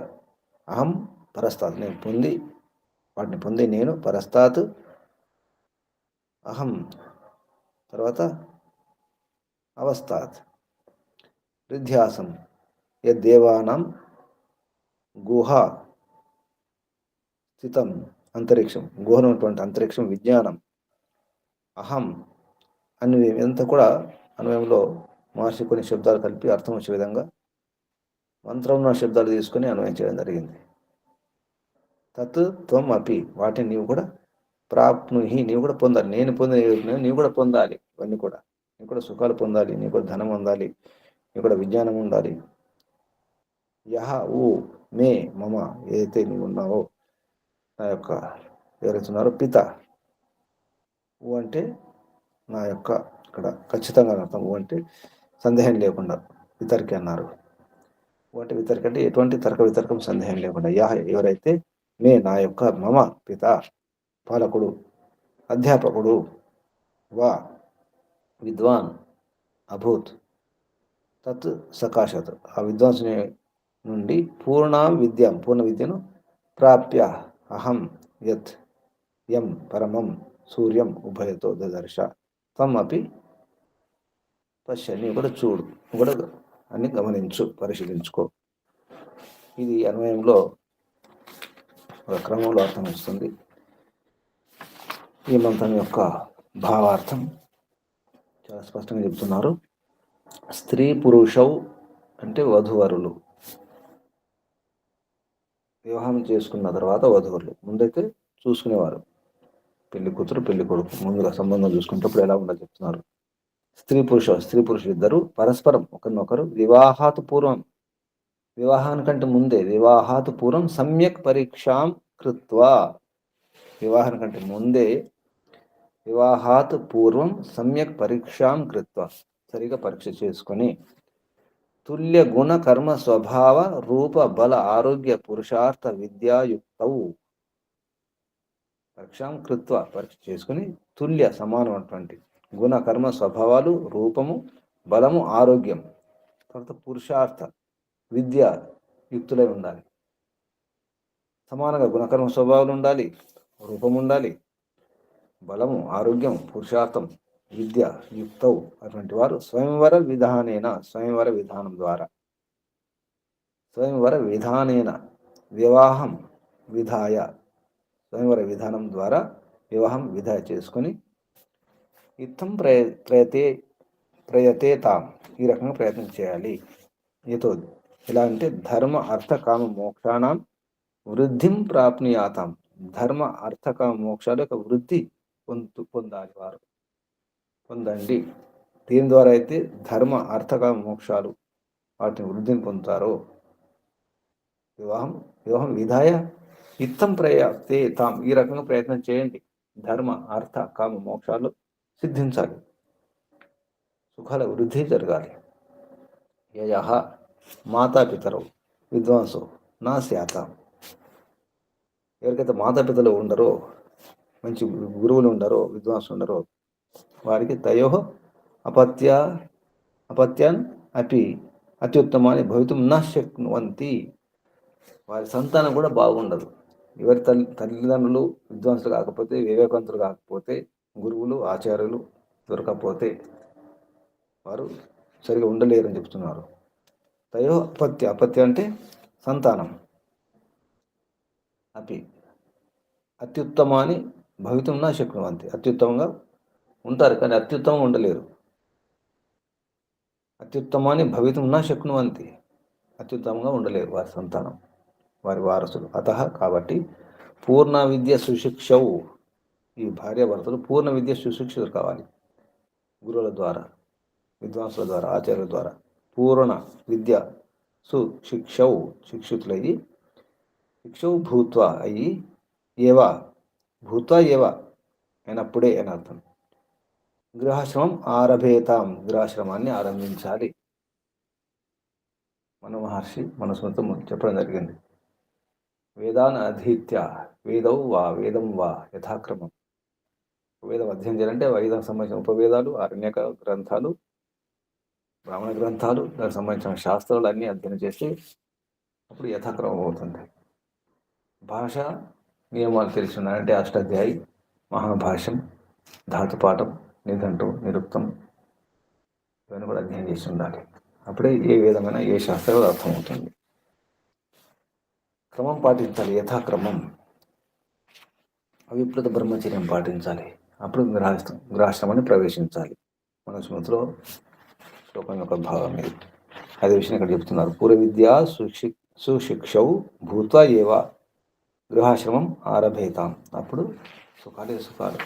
అహం పరస్తాత్ నేను పొంది, వాటిని పొంది నేను, పరస్తాత్ అహం తర్వాత అవస్థాత్ రిధ్యాసం యద్దేవానాం గుహ స్థితం అంతరిక్షం, గుహనటువంటి అంతరిక్షం విజ్ఞానం, అహం అన్వయం ఇదంతా కూడా అన్వయంలో మహర్షి కొన్ని శబ్దాలు కలిపి అర్థం వచ్చే విధంగా మంత్రంలో శబ్దాలు తీసుకొని అన్వయం చేయడం జరిగింది. తత్ త్వం అపి వాటిని నీవు కూడా ప్రాప్నుహి నీవు కూడా పొందాలి. నేను పొందిన నీవు కూడా పొందాలి. ఇవన్నీ కూడా నీవు కూడా సుఖాలు పొందాలి, నీకు కూడా ధనం పొందాలి, నీకు కూడా విజ్ఞానం ఉండాలి. యహ ఊ మే మమ ఏదైతే నీవు ఉన్నావో నా యొక్క, ఎవరైతే ఉన్నారో పిత, ఊ అంటే నా యొక్క, ఇక్కడ ఖచ్చితంగా అర్థం. ఊ అంటే సందేహం లేకుండా, వితర్కి అన్నారు. ఊ అంటే వితర్కి అంటే ఎటువంటి తర్క వితర్కం సందేహం లేకుండా. యహ ఎవరైతే, మే నా యొక్క, మమ పిత పాలకుడు అధ్యాపకుడు, వా విద్వాన్ అభూత్ తత్ సకాశత్ ఆ విద్వాంసుని నుండి పూర్ణ విద్యను ప్రాప్య అహం యత్ యం పరమం సూర్యం ఉభయతో దదర్శ త్వం అపి పశ్య నీవు కూడా చూడు, నువ్వు కూడా అన్ని గమనించు, పరిశీలించుకో. ఇది అన్వయంలో ఒక క్రమంలో అర్థం వస్తుంది. ఈ మంత్రం యొక్క భావార్థం చాలా స్పష్టంగా చెప్తున్నారు. స్త్రీ పురుషౌ అంటే వధువరులు, వివాహం చేసుకున్న తర్వాత వధువులు. ముందైతే చూసుకునేవారు, పెళ్లి కూతురు పెళ్లి కొడుకు ముందుగా సంబంధం చూసుకునేటప్పుడు ఎలా ఉండాలి చెప్తున్నారు. స్త్రీ పురుషులు ఇద్దరు పరస్పరం ఒకరినొకరు వివాహాత్ పూర్వం, వివాహానికంటే ముందే, వివాహాత్ పూర్వం సమ్యక్ పరీక్షాం కృత్వా, వివాహానికంటే ముందే, వివాహాత్ పూర్వం సమ్యక్ పరీక్షాం కృత్వా సరిగా పరీక్ష చేసుకొని, తుల్య గుణ కర్మ స్వభావ రూప బల ఆరోగ్య పురుషార్థ విద్యాయుక్తౌ, పరీక్షాం కృత్వ పరీక్ష చేసుకుని, తుల్య సమానమైనటువంటి గుణ కర్మ స్వభావాలు, రూపము, బలము, ఆరోగ్యం, తర్వాత పురుషార్థ విద్య యుక్తులై ఉండాలి. సమానంగా గుణకర్మ స్వభావాలు ఉండాలి, రూపం ఉండాలి, బలము, ఆరోగ్యం, పురుషార్థం, విద్య, యుక్తౌ అటువంటి వారు స్వయంవర విధానం ద్వారా వివాహం విధాయ స్వయంవర విధానం ద్వారా వివాహం విధాయ చేసుకొని ఇత్తం ప్రయతే తాం ఈ రకంగా ప్రయత్నం చేయాలి. ఏతో ఎలా అంటే ధర్మ అర్థ కామ మోక్షాణం వృద్ధిం ప్రాప్నుయాతాం. ధర్మ అర్థ కామ మోక్షాల యొక్క వృద్ధి పొందాలి, వారు పొందండి. దీని ద్వారా అయితే ధర్మ అర్థ కామ మోక్షాలు వాటిని వృద్ధిని పొందుతారో వివాహం విధాయ ఇత్తం ప్రయతే తాం ఈ రకంగా ప్రయత్నం చేయండి. ధర్మ అర్థ కామ మోక్షాలు సిద్ధించాలి, సుఖాల వృద్ధి జరగాలి. యయ మాతాపితరవు విద్వాంసో నా స్యాతాం. ఎవరికైతే మాతాపితలు ఉండరో, మంచి గురువులు ఉండరో, విద్వాంసులు ఉండరో, వారికి తయో అపత్యాన్ అపి అత్యుత్తమాన్ని భవితుం న శక్నువంతి. వారి సంతానం కూడా బాగుండదు. ఎవరి తల్లిదండ్రులు విద్వాంసులు కాకపోతే, వివేకవంతులు కాకపోతే, గురువులు ఆచార్యులు దొరకకపోతే వారు సరిగా ఉండలేరని చెప్తున్నారు. తయో అపత్య అంటే సంతానం. అపి అత్యుత్తమాన్ని భవితుం న శక్నువంతి. అత్యుత్తమంగా ఉంటారు కానీ అత్యుత్తమంగా ఉండలేరు. అత్యుత్తమాన్ని భవితుం న శక్నువంతి. అత్యుత్తమంగా ఉండలేరు వారి సంతానం, వారి వారసులు. కాబట్టి పూర్ణ విద్య సుశిక్షవు. ఈ భార్యాభర్తలు పూర్ణ విద్య సుశిక్షితులు కావాలి. గురువుల ద్వారా, విద్వాంసుల ద్వారా, ఆచార్యుల ద్వారా పూర్ణ విద్య సుశిక్షవు శిక్షితులయ్యి, శిక్షవు భూత్వ అయ్యి, భూత్వ అయినప్పుడే అని అర్థం. గృహాశ్రమం ఆరభేతాం. గృహాశ్రమాన్ని ఆరంభించాలి. మన మహర్షి మన సొంతం చెప్పడం జరిగింది. వేదాన్ అధీత్య వేదం వా యథాక్రమం. వేదం అధ్యయనం చేయాలంటే వేదానికి సంబంధించిన ఉపవేదాలు, ఆరణ్యక గ్రంథాలు, బ్రాహ్మణ గ్రంథాలు, దానికి సంబంధించిన శాస్త్రాలు అన్నీ అధ్యయనం చేస్తే అప్పుడు యథాక్రమం అవుతుంది. భాష నియమాలు తెలిసి ఉన్నాయంటే అష్టాధ్యాయి, మహాభాష్యం, ధాతుపాఠం, నిఘంటు, నిరుక్తం ఇవన్నీ కూడా అధ్యయనం చేసి ఉండాలి. అప్పుడే ఏ విధమైన ఏ శాస్త్రాలు అర్థమవుతుంది. క్రమం పాటించాలి, యథాక్రమం. అవిప్లత బ్రహ్మచర్యం పాటించాలి. అప్పుడు గృహాశ్రమాన్ని ప్రవేశించాలి. మన స్మృతిలో శ్లోకం యొక్క భాగం ఇది. అదే విషయం ఇక్కడ చెప్తున్నారు. పూర్వ విద్యా సుశిక్షౌ భూత్వా ఏవ గృహాశ్రమం ఆరభేతాం. అప్పుడు సుఖాలు.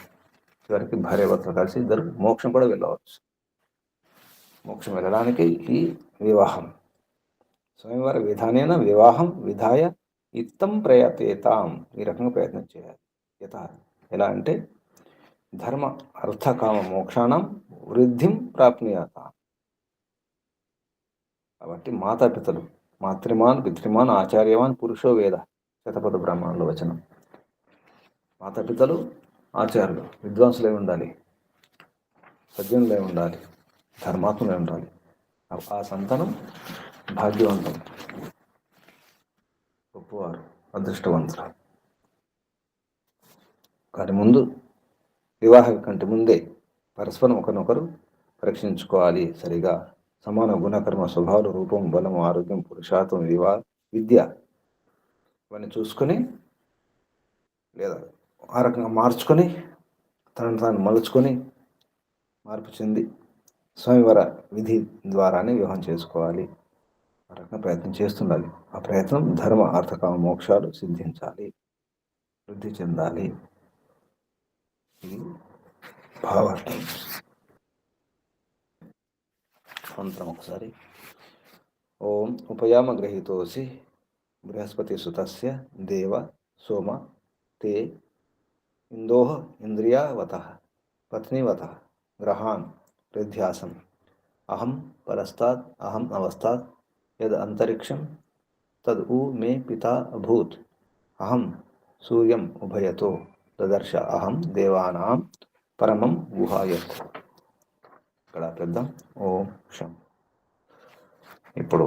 చివరికి భార్యాభర్తలు కలిసి ఇద్దరు మోక్షం కూడా వెళ్ళవచ్చు. మోక్షం వెళ్ళడానికి ఈ వివాహం స్వయంవర విధానేన వివాహం విధాయ ఇత్తం ప్రయతేతాం. ఈ రకంగా ప్రయత్నం చేయాలి. ఎలా అంటే ధర్మ అర్థ కామ మోక్షాణం వృద్ధిం ప్రాప్నుయాత. కాబట్టి మాతాపితలు, మాతృమాన్ పితృమాన్ ఆచార్యవాన్ పురుషో వేద, శతపథ బ్రాహ్మణుల వచనం. మాతాపితలు, ఆచార్యులు విద్వాంసులై ఉండాలి, సజ్జనులై ఉండాలి, ధర్మాత్ములై ఉండాలి. ఆ సంతానం భాగ్యవంతం, గొప్పవారు, అదృష్టవంతులు. కానీ ముందు వివాహం కంటే ముందే పరస్పరం ఒకరినొకరు పరీక్షించుకోవాలి. సరిగా సమాన గుణకర్మ స్వభావాలు, రూపం, బలం, ఆరోగ్యం, పురుషార్థం, విద్య ఇవన్నీ చూసుకొని లేదా ఆ రకంగా మార్చుకొని తనను తాను మలుచుకొని మార్పు చెంది స్వయంవర విధి ద్వారానే వివాహం చేసుకోవాలి. ఆ రకంగా ప్రయత్నం చేస్తుండాలి. ఆ ప్రయత్నం ధర్మ అర్థకామ మోక్షాలు సిద్ధించాలి, వృద్ధి చెందాలి. ఇది భావార్థం. మంత్రం ఒకసారి. ఓం ఉపయామ గ్రహీతోసి బృహస్పతి సుతస్య దేవ సోమ తే ఇందోహ ఇంద్రియావత పత్నివత గ్రహాన్ ప్రధ్యాసం అహం పరస్తాద్ అహం అవస్తాద్ యద్ అంతరిక్షం తద్ ఊ మే పితా అభూత్ అహం సూర్యం ఉభయతో దదర్శ అహం దేవానాం పరమం గుహాయత్. ఇక్కడ పెద్దాం. ఓం శం. ఇప్పుడు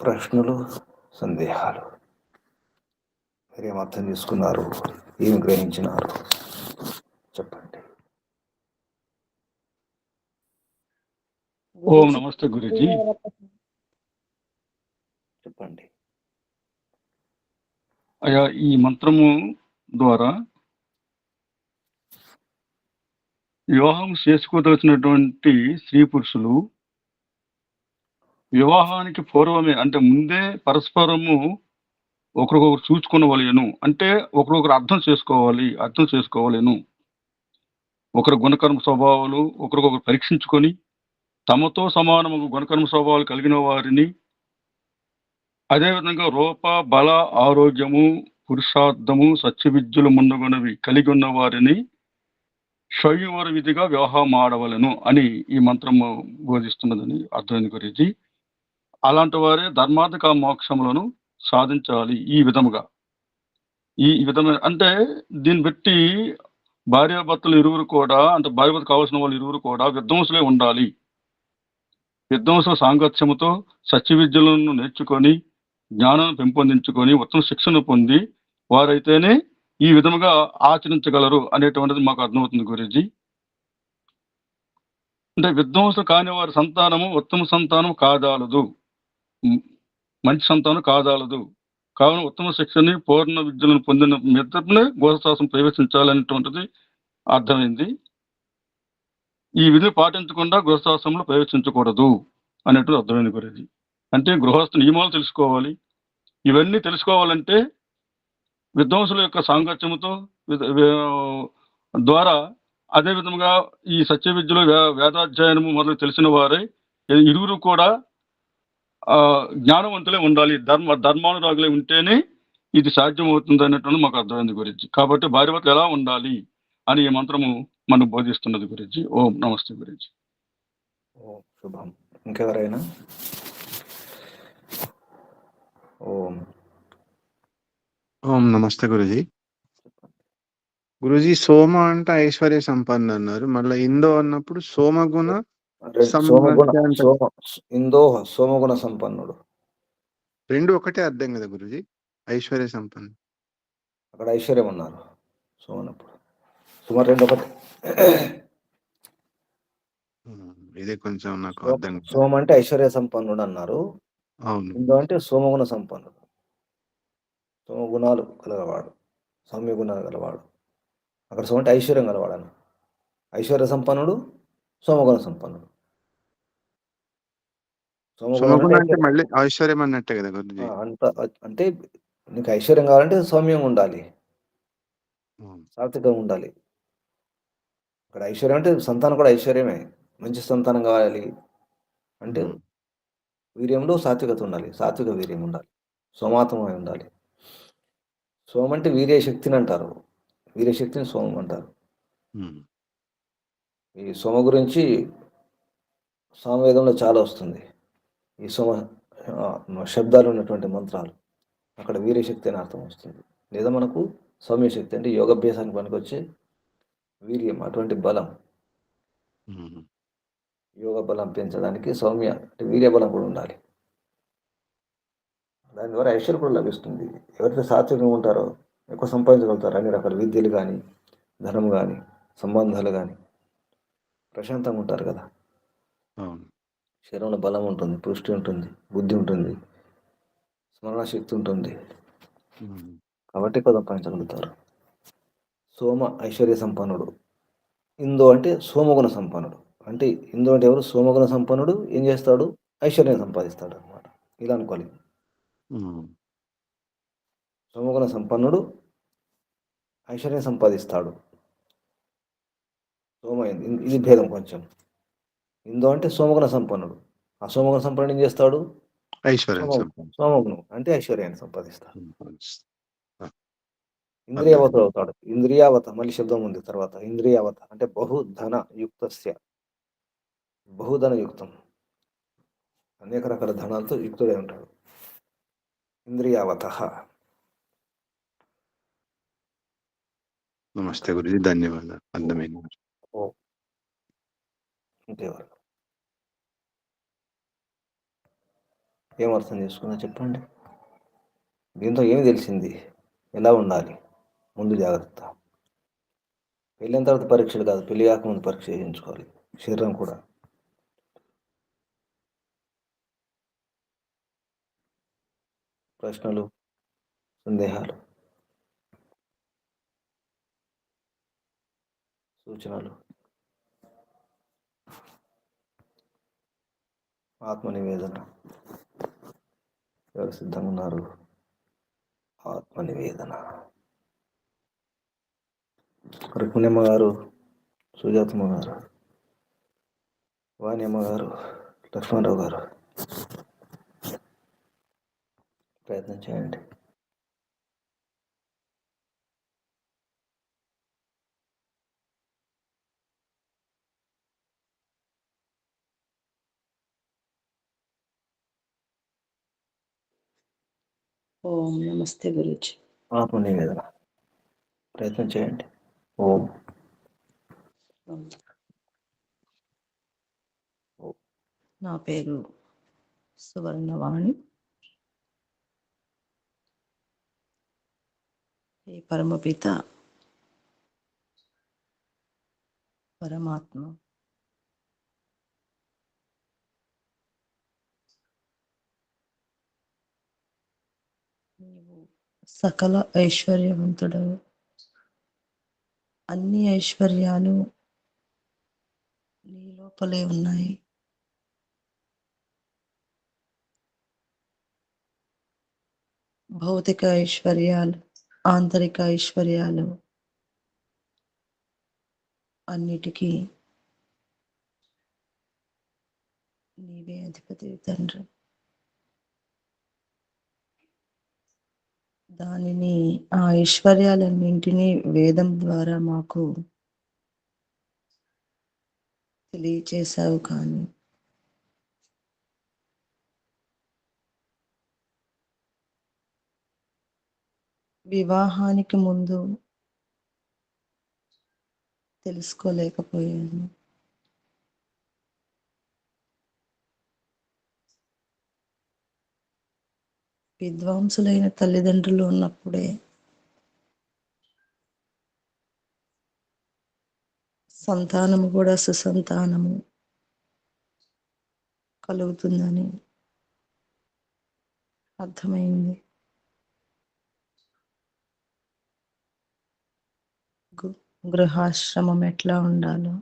ప్రశ్నలు, సందేహాలు. మీరేం అర్థం చేసుకున్నారు, ఏమి గ్రహించినారు చెప్పండి. ఓం నమస్తే గురూజీ. చెప్పండి. అయ్యా, ఈ మంత్రము ద్వారా వివాహం చేసుకోదలిచినటువంటి స్త్రీ పురుషులు వివాహానికి పూర్వమే అంటే ముందే పరస్పరము ఒకరికొకరు చూసుకునవలెను. అంటే ఒకరొకరు అర్థం చేసుకోవలేను. ఒకరి గుణకర్మ స్వభావాలు ఒకరికొకరు పరీక్షించుకొని తమతో సమానము గుణకర్మ స్వభావాలు కలిగిన వారిని, అదేవిధంగా రూప బల ఆరోగ్యము పురుషార్థము సత్యవిద్యలు ముందుగునవి కలిగి ఉన్న వారిని స్వయంవర విధిగా వివాహం ఆడవలను అని ఈ మంత్రము బోధిస్తున్నదని అర్థమైంది గురించి. అలాంటి వారే ధర్మార్థక మోక్షములను సాధించాలి. ఈ విధమైన అంటే దీన్ని బట్టి భార్యాభర్తలు ఇరువురు కూడా అంటే భార్యాభర్త కావాల్సిన వాళ్ళు ఇరువురు కూడా విద్వాంసులే ఉండాలి. విద్వాంసుల సాంగత్యముతో సత్య విద్యలను నేర్చుకొని జ్ఞానాన్ని పెంపొందించుకొని ఉత్తమ శిక్షణ పొంది వారైతేనే ఈ విధముగా ఆచరించగలరు అనేటువంటిది మాకు అర్థమవుతుంది గురూజీ. అంటే విద్వాంసులు కాని వారి సంతానము ఉత్తమ సంతానం కాదాలదు, మంచి సంతానం కాదాలదు. కావున ఉత్తమ శిక్షని పూర్ణ విద్యలను పొందిన మిత్రనే గోశాసం ప్రవేశించాలనేటువంటిది అర్థమైంది. ఈ విధిని పాటించకుండా గృహస్థాశ్రమంలో ప్రవేశించకూడదు అనేటువంటి అర్థమైంది గురూజీ. అంటే గృహస్థ నియమాలు తెలుసుకోవాలి. ఇవన్నీ తెలుసుకోవాలంటే విద్వాంసుల యొక్క సాంగత్యముతో ద్వారా అదే విధంగా ఈ సత్య విద్యలో వేదాధ్యయనము మొదలు తెలిసిన వారే ఇరువురు కూడా జ్ఞానవంతులే ఉండాలి. ధర్మానురాగులే ఉంటేనే ఇది సాధ్యమవుతుంది అనేటువంటి మాకు అర్థమైంది గురించి. కాబట్టి భార్యాభర్తలు ఎలా ఉండాలి అని ఈ మంత్రము మనకు బోధిస్తున్నది గురించి. ఓం నమస్తే గురించి. ఓం శుభం. ఇంకెవరైనా? ఓం ఓం నమస్తే గురుజీ. గురుజీ, సోమ అంటే ఐశ్వర్య సంపన్న అన్నారు. మళ్ళీ ఇందో అన్నప్పుడు సోమగుణ సోమగుణ సంపన్నుడు రెండు ఒకటే అర్థం కదా గురుజీ? ఐశ్వర్య సంపన్న అక్కడ ఐశ్వర్యం ఉన్నారు సోమనప్పుడు. సుమారు రెండు ఒకటి. ఇదే కొంచెం నాకు అర్థం. సోమ అంటే ఐశ్వర్య సంపన్నుడు అన్నారు. అవును. ఇందో అంటే సోమగుణ సంపన్నుడు, సోమగుణాలు గలవాడు, సౌమ్య గుణాలు గలవాడు. అక్కడ సోమ అంటే ఐశ్వర్యం గలవాడు అన్న. ఐశ్వర్య సంపన్నుడు, సోమగుణ సంపన్నుడు. సోమగుణ అంటే మళ్ళీ ఐశ్వర్యం అన్నట్టే కదా గురుజీ? అంటే నీకు ఐశ్వర్యం కావాలంటే సౌమ్యంగా ఉండాలి, సాత్వికంగా ఉండాలి. అక్కడ ఐశ్వర్యం అంటే సంతానం కూడా ఐశ్వర్యమే. మంచి సంతానం కావాలి అంటే వీర్యంలో సాత్వికత ఉండాలి, సాత్విక వీర్యం ఉండాలి, సోమాత్మమై ఉండాలి. సోమం అంటే వీర్య శక్తిని అంటారు, వీర్యశక్తిని సోమం అంటారు. ఈ సోమ గురించి సామవేదంలో చాలా వస్తుంది. ఈ సోమ శబ్దాలు ఉన్నటువంటి మంత్రాలు అక్కడ వీర్యశక్తి అని అర్థం వస్తుంది. లేదా మనకు సౌమ్యశక్తి అంటే యోగాభ్యాసానికి పనికొచ్చే వీర్యం, అటువంటి బలం, యోగ బలం పెంచడానికి సౌమ్య అంటే వీర్య బలం కూడా ఉండాలి. దాని ద్వారా ఐశ్వర్యం కూడా లభిస్తుంది. ఎవరైతే సాత్వికంగా ఉంటారో ఎక్కువ సంపాదించగలుగుతారు. అన్ని రకాల విద్యలు కానీ, ధనం కానీ, సంబంధాలు కానీ, ప్రశాంతంగా ఉంటారు కదా. శరీరంలో బలం ఉంటుంది, పుష్టి ఉంటుంది, బుద్ధి ఉంటుంది, స్మరణ శక్తి ఉంటుంది. కాబట్టి ఎక్కువ సంపాదించగలుగుతారు. సోమ ఐశ్వర్య సంపన్నుడు. ఇందో అంటే సోమగుణ సంపన్నుడు. అంటే ఇందో అంటే ఎవరు? సోమగుణ సంపన్నుడు ఏం చేస్తాడు? ఐశ్వర్యం సంపాదిస్తాడు అనమాట. ఇలా అనుకోవాలి. సోమగుణ సంపన్నుడు ఐశ్వర్యం సంపాదిస్తాడు. ఇది భేదం కొంచెం. ఇందో అంటే సోమగుణ సంపన్నుడు. ఆ సోమగుణ సంపన్నుడు ఏం చేస్తాడు? సోమగుణం అంటే ఐశ్వర్యాన్ని సంపాదిస్తాడు. ఇంద్రియావత అవుతాడు. ఇంద్రియావత మళ్ళీ శబ్దం ఉంది తర్వాత. ఇంద్రియావత అంటే బహుధన యుక్తస్య, బహుధన యుక్తం, అనేక రకాల ధనాలతో యుక్తుడై ఉంటాడు. ఇంద్రియావత. నమస్తే గురుజీ, ధన్యవాదాలు. అర్థమైంది. ఇంకెవరు ఏం అర్థం చేసుకున్నా చెప్పండి. దీంతో ఏమి తెలిసింది? ఎలా ఉండాలి? ముందు జాగ్రత్త. పెళ్ళైన తర్వాత పరీక్షలు కాదు, పెళ్లి కాకముందు పరీక్ష చేయించుకోవాలి. శరీరం కూడా ప్రశ్నలు, సందేహాలు, సూచనలు, ఆత్మ నివేదన. ఎవరు సిద్ధంగా ఉన్నారు? ఆత్మ నివేదన. రుక్మిణమ్మ గారు, సుజాతమ్మ గారు, వాణి అమ్మ గారు, లక్ష్మణరావు గారు, ప్రయత్నం చేయండి. ఓం నమస్తే గురుజీ. ఆత్మ నివేదన ప్రయత్నం చేయండి. ఓం. నా పేరు సువర్ణవాణి. ఈ పరమపిత పరమాత్మ నీవు సకల ఐశ్వర్యవంతుడవు. అన్ని ఐశ్వర్యాలు నీ లోపలే ఉన్నాయి. భౌతిక ఐశ్వర్యాలు, ఆంతరిక ఐశ్వర్యాలు అన్నిటికీ నీవే అధిపతి తండ్రి. దానిని, ఆ ఐశ్వర్యాలన్నింటినీ వేదం ద్వారా మాకు తెలియచేశావు. కానీ వివాహానికి ముందు తెలుసుకోలేకపోయాను. విద్వాంసులైన తల్లిదండ్రులు ఉన్నప్పుడే సంతానము కూడా సుసంతానము కలుగుతుందని అర్థమైంది. గృహాశ్రమం ఎట్లా ఉండాలో,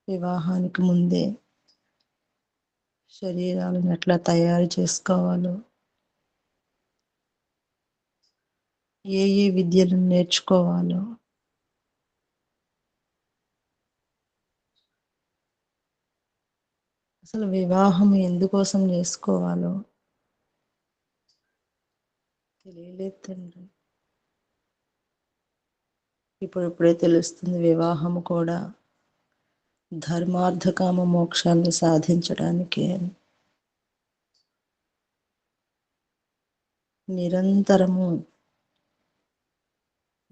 వివాహానికి ముందే శరీరాలను ఎట్లా తయారు చేసుకోవాలో, ఏ ఏ విద్యలు నేర్చుకోవాలో, అసలు వివాహం ఎందుకోసం చేసుకోవాలో తెలియలేదు తండ్రి. ఇప్పుడిప్పుడే తెలుస్తుంది. వివాహము కూడా ధర్మార్థకామ మోక్షాన్ని సాధించడానికి అని. నిరంతరము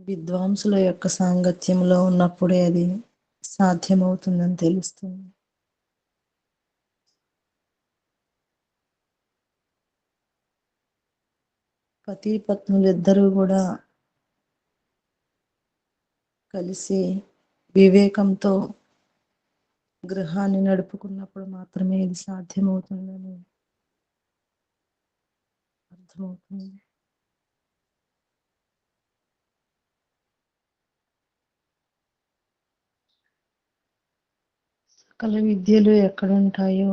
విద్వాంసుల యొక్క సాంగత్యంలో ఉన్నప్పుడే అది సాధ్యమవుతుందని తెలుస్తుంది. పతి పత్నులిద్దరూ కూడా కలిసి వివేకంతో గృహాన్ని నడుపుకున్నప్పుడు మాత్రమే ఇది సాధ్యమవుతుందని అర్థమవుతుంది. సకల విద్యలు ఎక్కడుంటాయో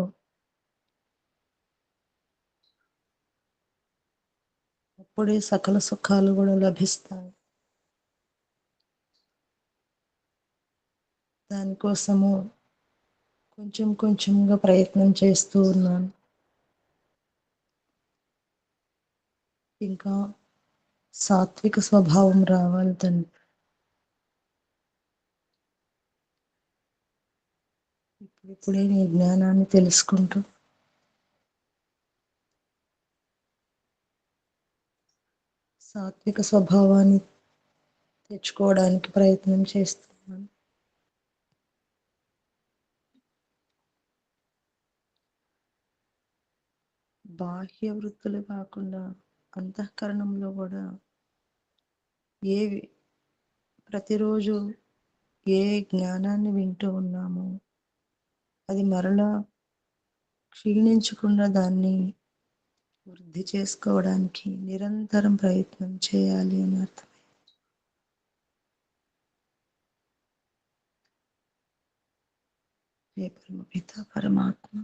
అప్పుడే సకల సుఖాలు కూడా లభిస్తాయి. దానికోసము కొంచెం కొంచెంగా ప్రయత్నం చేస్తూ ఉన్నాను. ఇంకా సాత్విక స్వభావం రావాలి తండ్రి. ఇప్పుడిప్పుడే నీ జ్ఞానాన్ని తెలుసుకుంటూ సాత్విక స్వభావాన్ని తెచ్చుకోవడానికి ప్రయత్నం చేస్తున్నాను. బాహ్య వృత్తులు కాకుండా అంతఃకరణంలో కూడా ప్రతిరోజు ఏ జ్ఞానాన్ని వింటూ ఉన్నామో అది మరలా క్షీణించకుండా దాన్ని వృద్ధి చేసుకోవడానికి నిరంతరం ప్రయత్నం చేయాలి అని అర్థం. హే పరమపిత పరమాత్మ,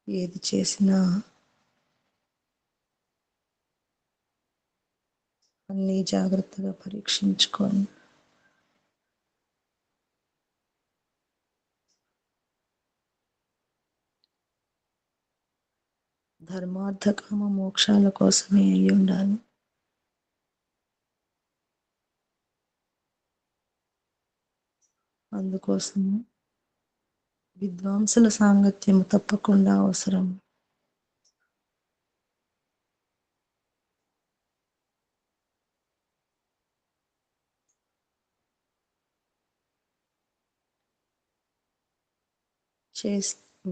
ఏది చేసినా అన్నీ జాగ్రత్తగా పరీక్షించుకొని ధర్మార్థ కామ మోక్షాల కోసమే అయి ఉండాలి. అందుకోసం విద్వాంసుల సాంగత్యం తప్పకుండా అవసరం.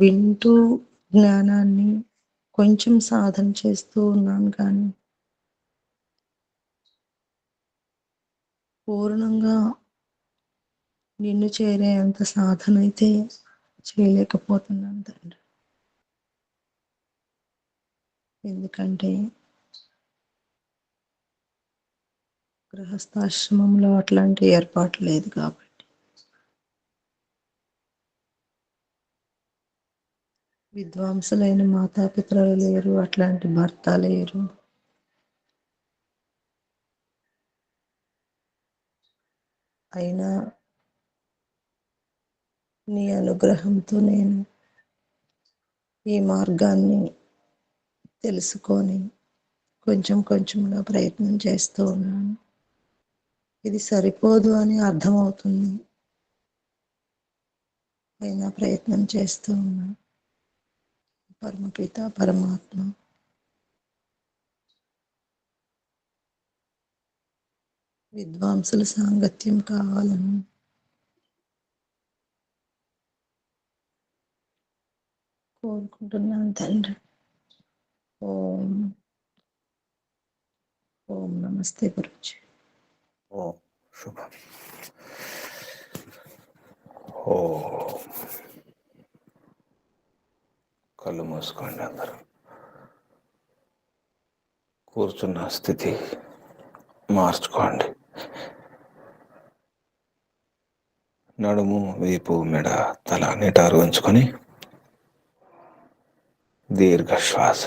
వింటూ జ్ఞానాన్ని కొంచెం సాధన చేస్తూ ఉన్నాను, కానీ పూర్ణంగా నిన్ను చేరే అంత సాధన అయితే చేయలేకపోతున్నాను తండ్రి. ఎందుకంటే గృహస్థాశ్రమంలో అట్లాంటి ఏర్పాటు లేదు కాబట్టి. విద్వాంసులైన మాతాపితరులు లేరు, అట్లాంటి భర్త లేరు. అయినా నీ అనుగ్రహంతో నేను ఈ మార్గాన్ని తెలుసుకొని కొంచెం కొంచెంగా ప్రయత్నం చేస్తూ ఉన్నాను. ఇది సరిపోదు అని అర్థమవుతుంది, అయినా ప్రయత్నం చేస్తూ ఉన్నాను. పరమపిత పరమాత్మ, విద్వాంసుల సాంగత్యం కావాలని కోరుకుంటున్నాను తండ్రి. ఓం ఓం నమస్తే గురుజీ. ఓం శుభం. ఓ కళ్ళు మూసుకోండి అందరూ. కూర్చున్న స్థితి మార్చుకోండి. నడుము, వీపు, మెడ, తల నిటారు ఉంచుకొని దీర్ఘ శ్వాస.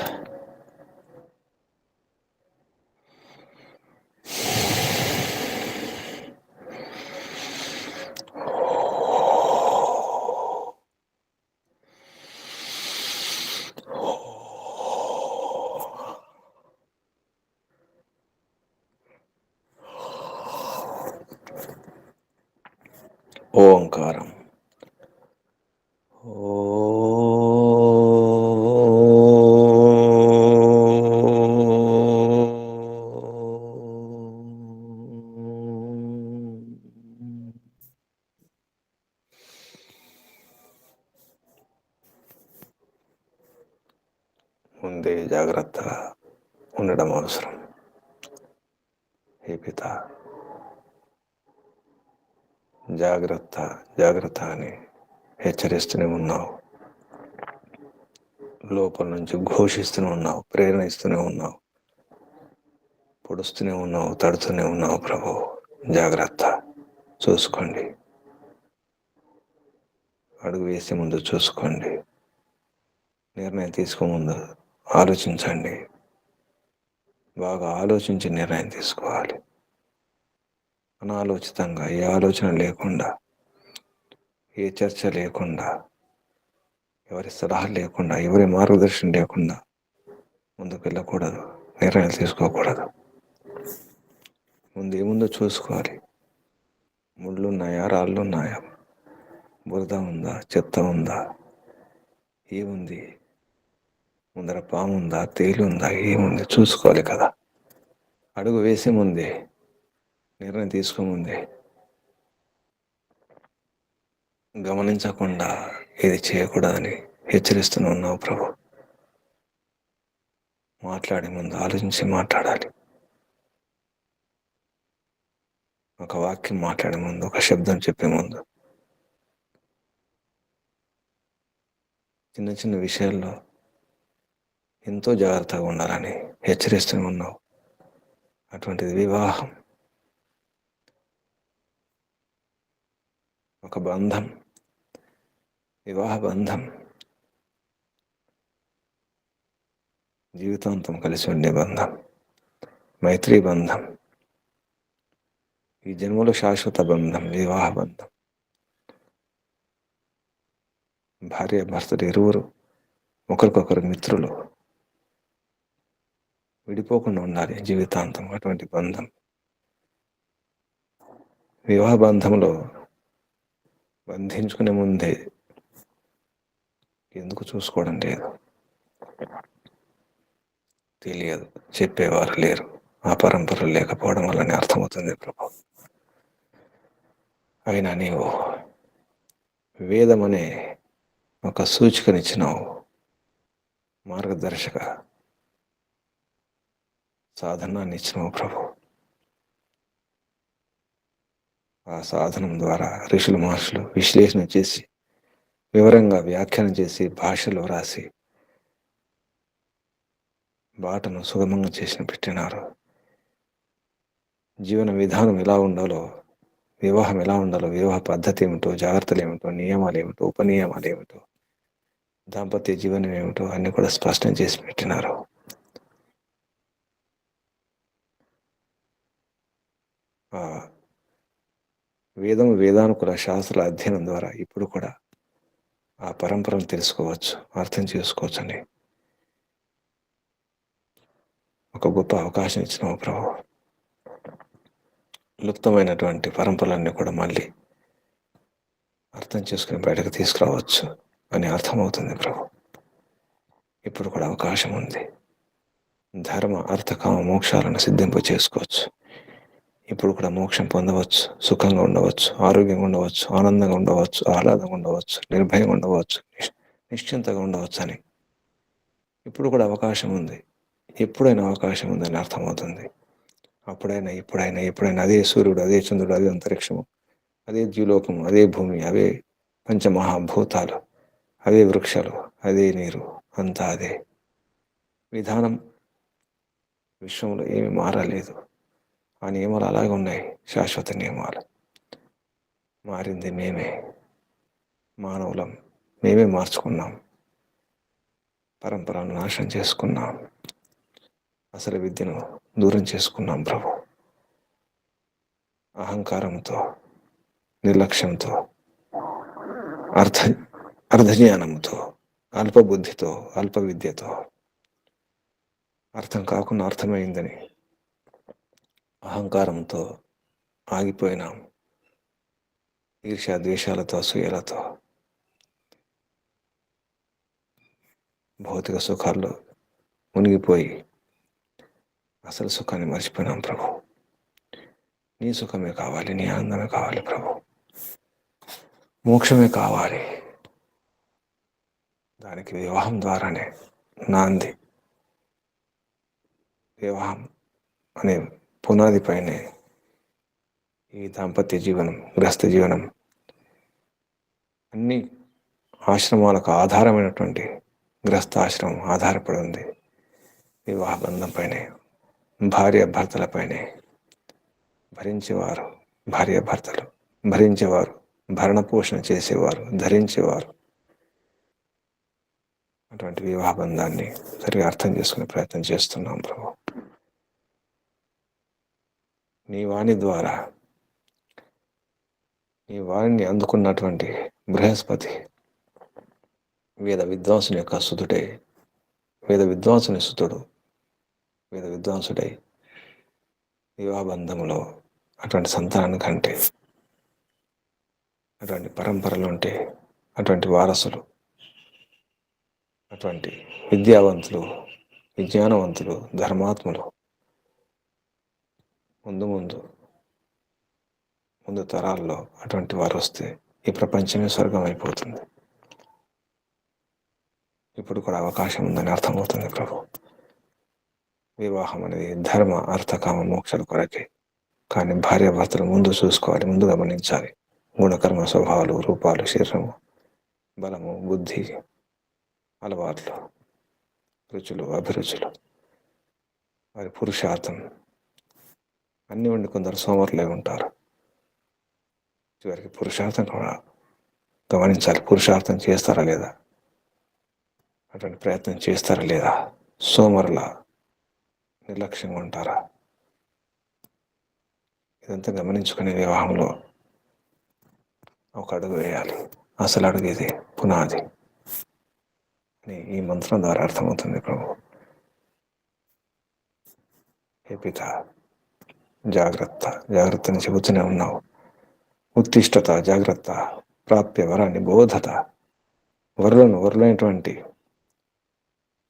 ఓంకారం. ముందే జాగ్రత్తగా ఉండడం అవసరం. హే పిత, జాగ్రత్త జాగ్రత్త అని హెచ్చరిస్తూనే ఉన్నావు. లోపల నుంచి ఘోషిస్తూనే ఉన్నావు, ప్రేరణ ఇస్తూనే ఉన్నావు, పొడుస్తూనే ఉన్నావు, తడుతూనే ఉన్నావు. ప్రభు జాగ్రత్త, చూసుకోండి. అడుగు వేసే ముందు చూసుకోండి. నిర్ణయం తీసుకో ముందు ఆలోచించండి. బాగా ఆలోచించి నిర్ణయం తీసుకోవాలి. అనాలోచితంగా, ఏ ఆలోచన లేకుండా, ఏ చర్చ లేకుండా, ఎవరి సలహా లేకుండా, ఎవరి మార్గదర్శనం లేకుండా ముందుకు వెళ్ళకూడదు, నిర్ణయాలు తీసుకోకూడదు. ముందు ఏముందో చూసుకోవాలి. ముళ్ళు ఉన్నాయా, రాళ్ళు ఉన్నాయా, బురద ఉందా, చెత్త ఉందా, ఏముంది, ముందర పాము ఉందా, తేలు ఉందా, ఏముంది చూసుకోవాలి కదా. అడుగు వేసే ముందే, నిర్ణయం తీసుకోముందే గమనించకుండా ఇది చేయకూడదని హెచ్చరిస్తూనే ఉన్నావు ప్రభు. మాట్లాడే ముందు ఆలోచించి మాట్లాడాలి. ఒక వాక్యం మాట్లాడే ముందు, ఒక శబ్దం చెప్పే ముందు చిన్న చిన్న విషయాల్లో ఎంతో జాగ్రత్తగా ఉండాలని హెచ్చరిస్తూనే ఉన్నావు. అటువంటిది వివాహం, ఒక బంధం, వివాహ బంధం, జీవితాంతం కలిసి ఉండే బంధం, మైత్రీ బంధం, ఈ జన్మలో శాశ్వత బంధం, వివాహ బంధం. భార్య భర్తలు ఇరువురు ఒకరికొకరు మిత్రులు, విడిపోకుండా ఉండాలి జీవితాంతం. అటువంటి బంధం, వివాహ బంధంలో బంధించుకునే ముందే ఎందుకు చూసుకోవడం లేదు, తెలియదు, చెప్పేవారు లేరు. ఆ పరంపరలు లేకపోవడం వల్లనే అర్థమవుతుంది ప్రభు. అయినా నీవు వేదమనే ఒక సూచికనిచ్చినావు, మార్గదర్శక సాధనాన్ని ఇచ్చినావు ప్రభు. ఆ సాధనం ద్వారా ఋషులు మహర్షులు విశ్లేషణ చేసి, వివరంగా వ్యాఖ్యానం చేసి, భాషలో రాసి బాటను సుగమంగా చేసిన పెట్టినారు. జీవన విధానం ఎలా ఉండాలో, వివాహం ఎలా ఉండాలో, వివాహ పద్ధతి ఏమిటో, జాగ్రత్తలు ఏమిటో, నియమాలు ఏమిటో, ఉపనియమాలు ఏమిటో, దాంపత్య జీవనం ఏమిటో అన్ని కూడా స్పష్టం చేసి పెట్టినారు. ఆ వేదానుకుల శాస్త్రాల అధ్యయనం ద్వారా ఇప్పుడు కూడా ఆ పరంపరను తెలుసుకోవచ్చు, అర్థం చేసుకోవచ్చు అని ఒక గొప్ప అవకాశం ఇచ్చినావు ప్రభు. లుప్తమైనటువంటి పరంపరలన్నీ కూడా మళ్ళీ అర్థం చేసుకుని బయటకు తీసుకురావచ్చు అని అర్థమవుతుంది ప్రభు. ఇప్పుడు కూడా అవకాశం ఉంది. ధర్మ అర్థ కామ మోక్షాలను సిద్ధింపు చేసుకోవచ్చు. ఇప్పుడు కూడా మోక్షం పొందవచ్చు, సుఖంగా ఉండవచ్చు, ఆరోగ్యంగా ఉండవచ్చు, ఆనందంగా ఉండవచ్చు, ఆహ్లాదంగా ఉండవచ్చు, నిర్భయంగా ఉండవచ్చు, నిశ్చింతగా ఉండవచ్చు అని ఇప్పుడు కూడా అవకాశం ఉంది. ఎప్పుడైనా అవకాశం ఉందని అర్థమవుతుంది. అప్పుడైనా, ఎప్పుడైనా అదే సూర్యుడు, అదే చంద్రుడు, అదే అంతరిక్షము, అదే ద్యులోకము, అదే భూమి, అవే పంచమహాభూతాలు, అవే వృక్షాలు, అదే నీరు, అంతా అదే విధానం. విశ్వంలో ఏమి మారలేదు. ఆ నియమాలు అలాగే ఉన్నాయి, శాశ్వత నియమాలు. మారింది మేమే, మానవులం. మేమే మార్చుకున్నాం, పరంపరను నాశనం చేసుకున్నాం, అసలు విద్యను దూరం చేసుకున్నాం ప్రభు. అహంకారంతో, నిర్లక్ష్యంతో, అర్ధజ్ఞానంతో, అల్పబుద్ధితో, అల్ప విద్యతో, అర్థం కాకుండా అర్థమైందని అహంకారంతో ఆగిపోయినాం. ఈర్ష్యా ద్వేషాలతో, అసూయలతో, భౌతిక సుఖాల్లో మునిగిపోయి అసలు సుఖాన్ని మర్చిపోయినాం ప్రభు. నీ సుఖమే కావాలి, నీ ఆనందమే కావాలి ప్రభు. మోక్షమే కావాలి. దానికి వివాహం ద్వారానే నాంది. వివాహం అనే పునాది పైనే ఈ దాంపత్య జీవనం, గృహస్థ జీవనం, అన్ని ఆశ్రమాలకు ఆధారమైనటువంటి గృహస్థ ఆశ్రమం ఆధారపడి ఉంది వివాహ బంధంపైనే, భార్యాభర్తలపైనే. భరించేవారు భార్యాభర్తలు, భరించేవారు భరణ పోషణ చేసేవారు, ధరించేవారు. అటువంటి వివాహ బంధాన్ని సరిగా అర్థం చేసుకునే ప్రయత్నం చేస్తున్నాం ప్రభు. నీ వాణి ద్వారా, నీ వాణిని అందుకున్నటువంటి బృహస్పతి వేద విద్వాంసుని యొక్క సుతుడే, వేద విద్వాంసుని సుతుడు, వేద విద్వాంసుడై వివాహ బంధంలో అటువంటి సంతానాన్ని కంటే, అటువంటి పరంపరలు ఉంటే, అటువంటి వారసులు, అటువంటి విద్యావంతులు, విజ్ఞానవంతులు, ధర్మాత్ములు ముందు తరాల్లో అటువంటి వారు వస్తే ఈ ప్రపంచమే స్వర్గం అయిపోతుంది. ఇప్పుడు కూడా అవకాశం ఉందని అర్థమవుతుంది ప్రభు. వివాహం అనేది ధర్మ అర్థ కామ మోక్షాల కొరకే కానీ భార్యాభర్తలు ముందు చూసుకోవాలి, ముందు గమనించాలి. గుణకర్మ స్వభావాలు, రూపాలు, శరీరము, బలము, బుద్ధి, అలవాట్లు, రుచులు, అభిరుచులు, వారి పురుషార్థం అన్నీ ఉండి కొందరు సోమరులే ఉంటారు. చివరికి పురుషార్థం కూడా గమనించాలి. పురుషార్థం చేస్తారా లేదా, అటువంటి ప్రయత్నం చేస్తారా లేదా, సోమరుల నిర్లక్ష్యంగా ఉంటారా, ఇదంతా గమనించుకునే వివాహంలో ఒక అడుగు వేయాలి. అసలు అడుగు ఇది, పునాది అని ఈ మంత్రం ద్వారా అర్థమవుతుంది. ప్రభు హే పిత, జాగ్రత్త, జాగ్రత్తని చెబుతూనే ఉన్నావు. ఉత్తిష్టత, జాగ్రత్త, ప్రాప్య వరాన్ని బోధత, వరులైనటువంటి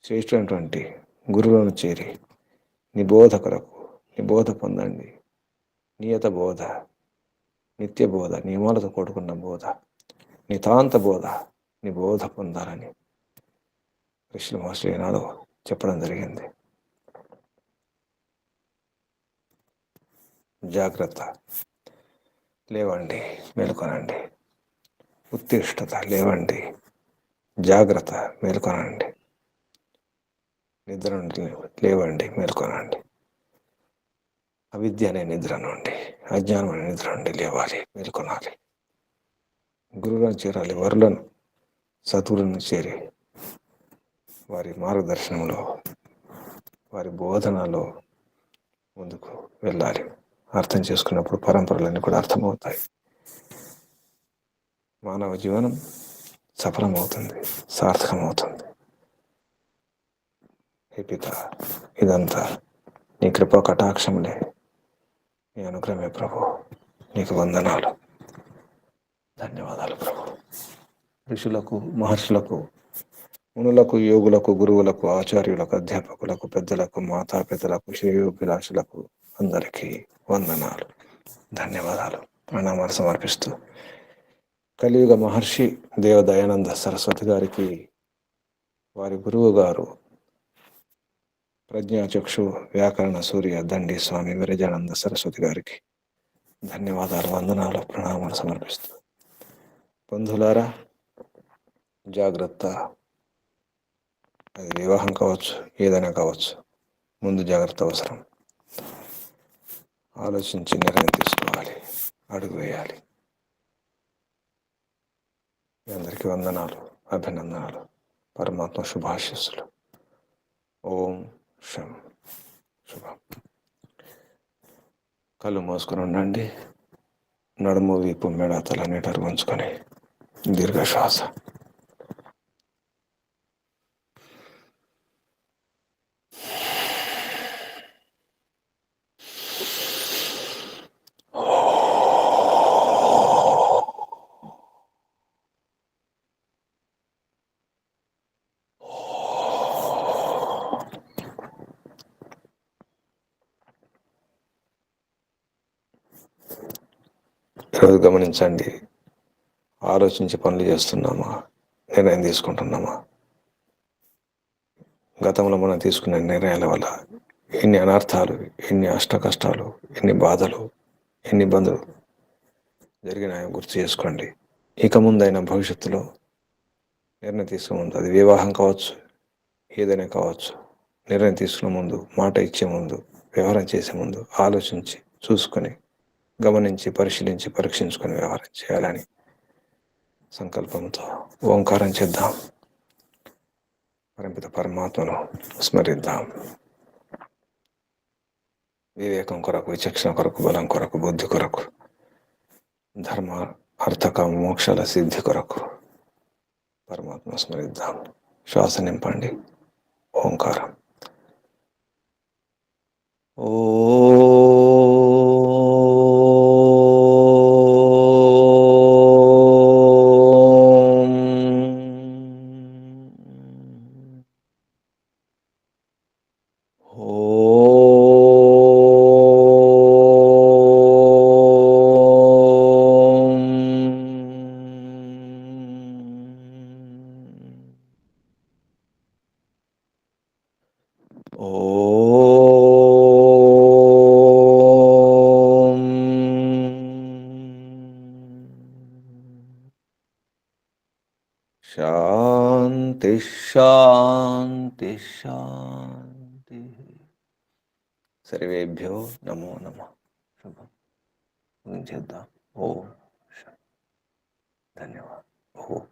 శ్రేష్ఠమైనటువంటి గురువులను చేరి నీ బోధ కొరకు, నీ బోధ పొందండి. నియత బోధ, నిత్య బోధ, నియమాలతో కూడుకున్న బోధ, నితాంత బోధ, నీ బోధ పొందాలని ఋషుల మహర్షులు ఏనాడు చెప్పడం జరిగింది. జాగ్రత్త, లేవండి, మేలుకొనండి. ఉత్తిష్టత, లేవండి, జాగ్రత్త, మేలుకొనండి. నిద్ర నుండి లేవండి, మేలుకొనండి. అవిద్య అనే నిద్ర నుండి, అజ్ఞానం అనే నిద్ర నుండి లేవాలి, మేలుకొనాలి. గురువులను చేరాలి, వరులను, సతువులను చేరి వారి మార్గదర్శనంలో, వారి బోధనలో ముందుకు వెళ్ళాలి. అర్థం చేసుకున్నప్పుడు పరంపరలన్నీ కూడా అర్థమవుతాయి. మానవ జీవనం సఫలమవుతుంది, సార్థకమవుతుంది. హే పిత, ఇదంతా నీ కృపా కటాక్షములే, నీ అనుగ్రహమే ప్రభు. నీకు వందనాలు, ధన్యవాదాలు ప్రభు. ఋషులకు, మహర్షులకు, మునులకు, యోగులకు, గురువులకు, ఆచార్యులకు, అధ్యాపకులకు, పెద్దలకు, మాతాపితలకు, శ్రేయోభిలాషులకు అందరికీ వందనాలు, ధన్యవాదాలు, ప్రణామాలు సమర్పిస్తూ కలియుగ మహర్షి దేవ దయానంద సరస్వతి గారికి, వారి గురువు గారు ప్రజ్ఞాచక్షు వ్యాకరణ సూర్య దండి స్వామి విరజానంద సరస్వతి గారికి ధన్యవాదాలు, వందనాలు, ప్రణామాలు సమర్పిస్తూ బంధులారా, జాగ్రత్త. అది వివాహం కావచ్చు, ఏదైనా కావచ్చు, ముందు జాగ్రత్త అవసరం. ఆలోచించి నిర్ణయం తీసుకోవాలి, అడుగు వేయాలి. మీ అందరికీ వందనాలు, అభినందనాలు, పరమాత్మ శుభాశీస్సులు. ఓం శం శుభం. కళ్ళు మూసుకొని ఉండండి. నడుము, వీపు, మెడ, తల నీటారు ఉంచుకొని దీర్ఘశ్వాస. ఈరోజు గమనించండి, ఆలోచించి పనులు చేస్తున్నామా, నిర్ణయం తీసుకుంటున్నామా? గతంలో మనం తీసుకున్న నిర్ణయాల వల్ల ఎన్ని అనర్థాలు, ఎన్ని అష్ట కష్టాలు, ఎన్ని బాధలు, ఎన్ని ఇబ్బందులు జరిగినాయో గుర్తు చేసుకోండి. ఇక ముందైనా భవిష్యత్తులో నిర్ణయం తీసుకునే ముందు, అది వివాహం కావచ్చు, ఏదైనా కావచ్చు, నిర్ణయం తీసుకునే ముందు, మాట ఇచ్చే ముందు, వ్యవహారం చేసే ముందు ఆలోచించి, చూసుకొని, గమనించి, పరిశీలించి, పరీక్షించుకొని వ్యవహారం చేయాలని సంకల్పంతో ఓంకారం చేద్దాం. పరమిత పరమాత్మను స్మరిద్దాం. వివేకం కొరకు, విచక్షణ కొరకు, బలం కొరకు, బుద్ధి కొరకు, ధర్మ అర్థక మోక్షాల సిద్ధి కొరకు పరమాత్మ స్మరిద్దాం. శ్వాస నింపండి. ఓంకారం. ఓ ఓ శాంతి శాంతి. సర్వేభ్యో నమో నమః. శుభం. ముగించేద్దాం. ఓం ధన్యవాదాలు. ఓం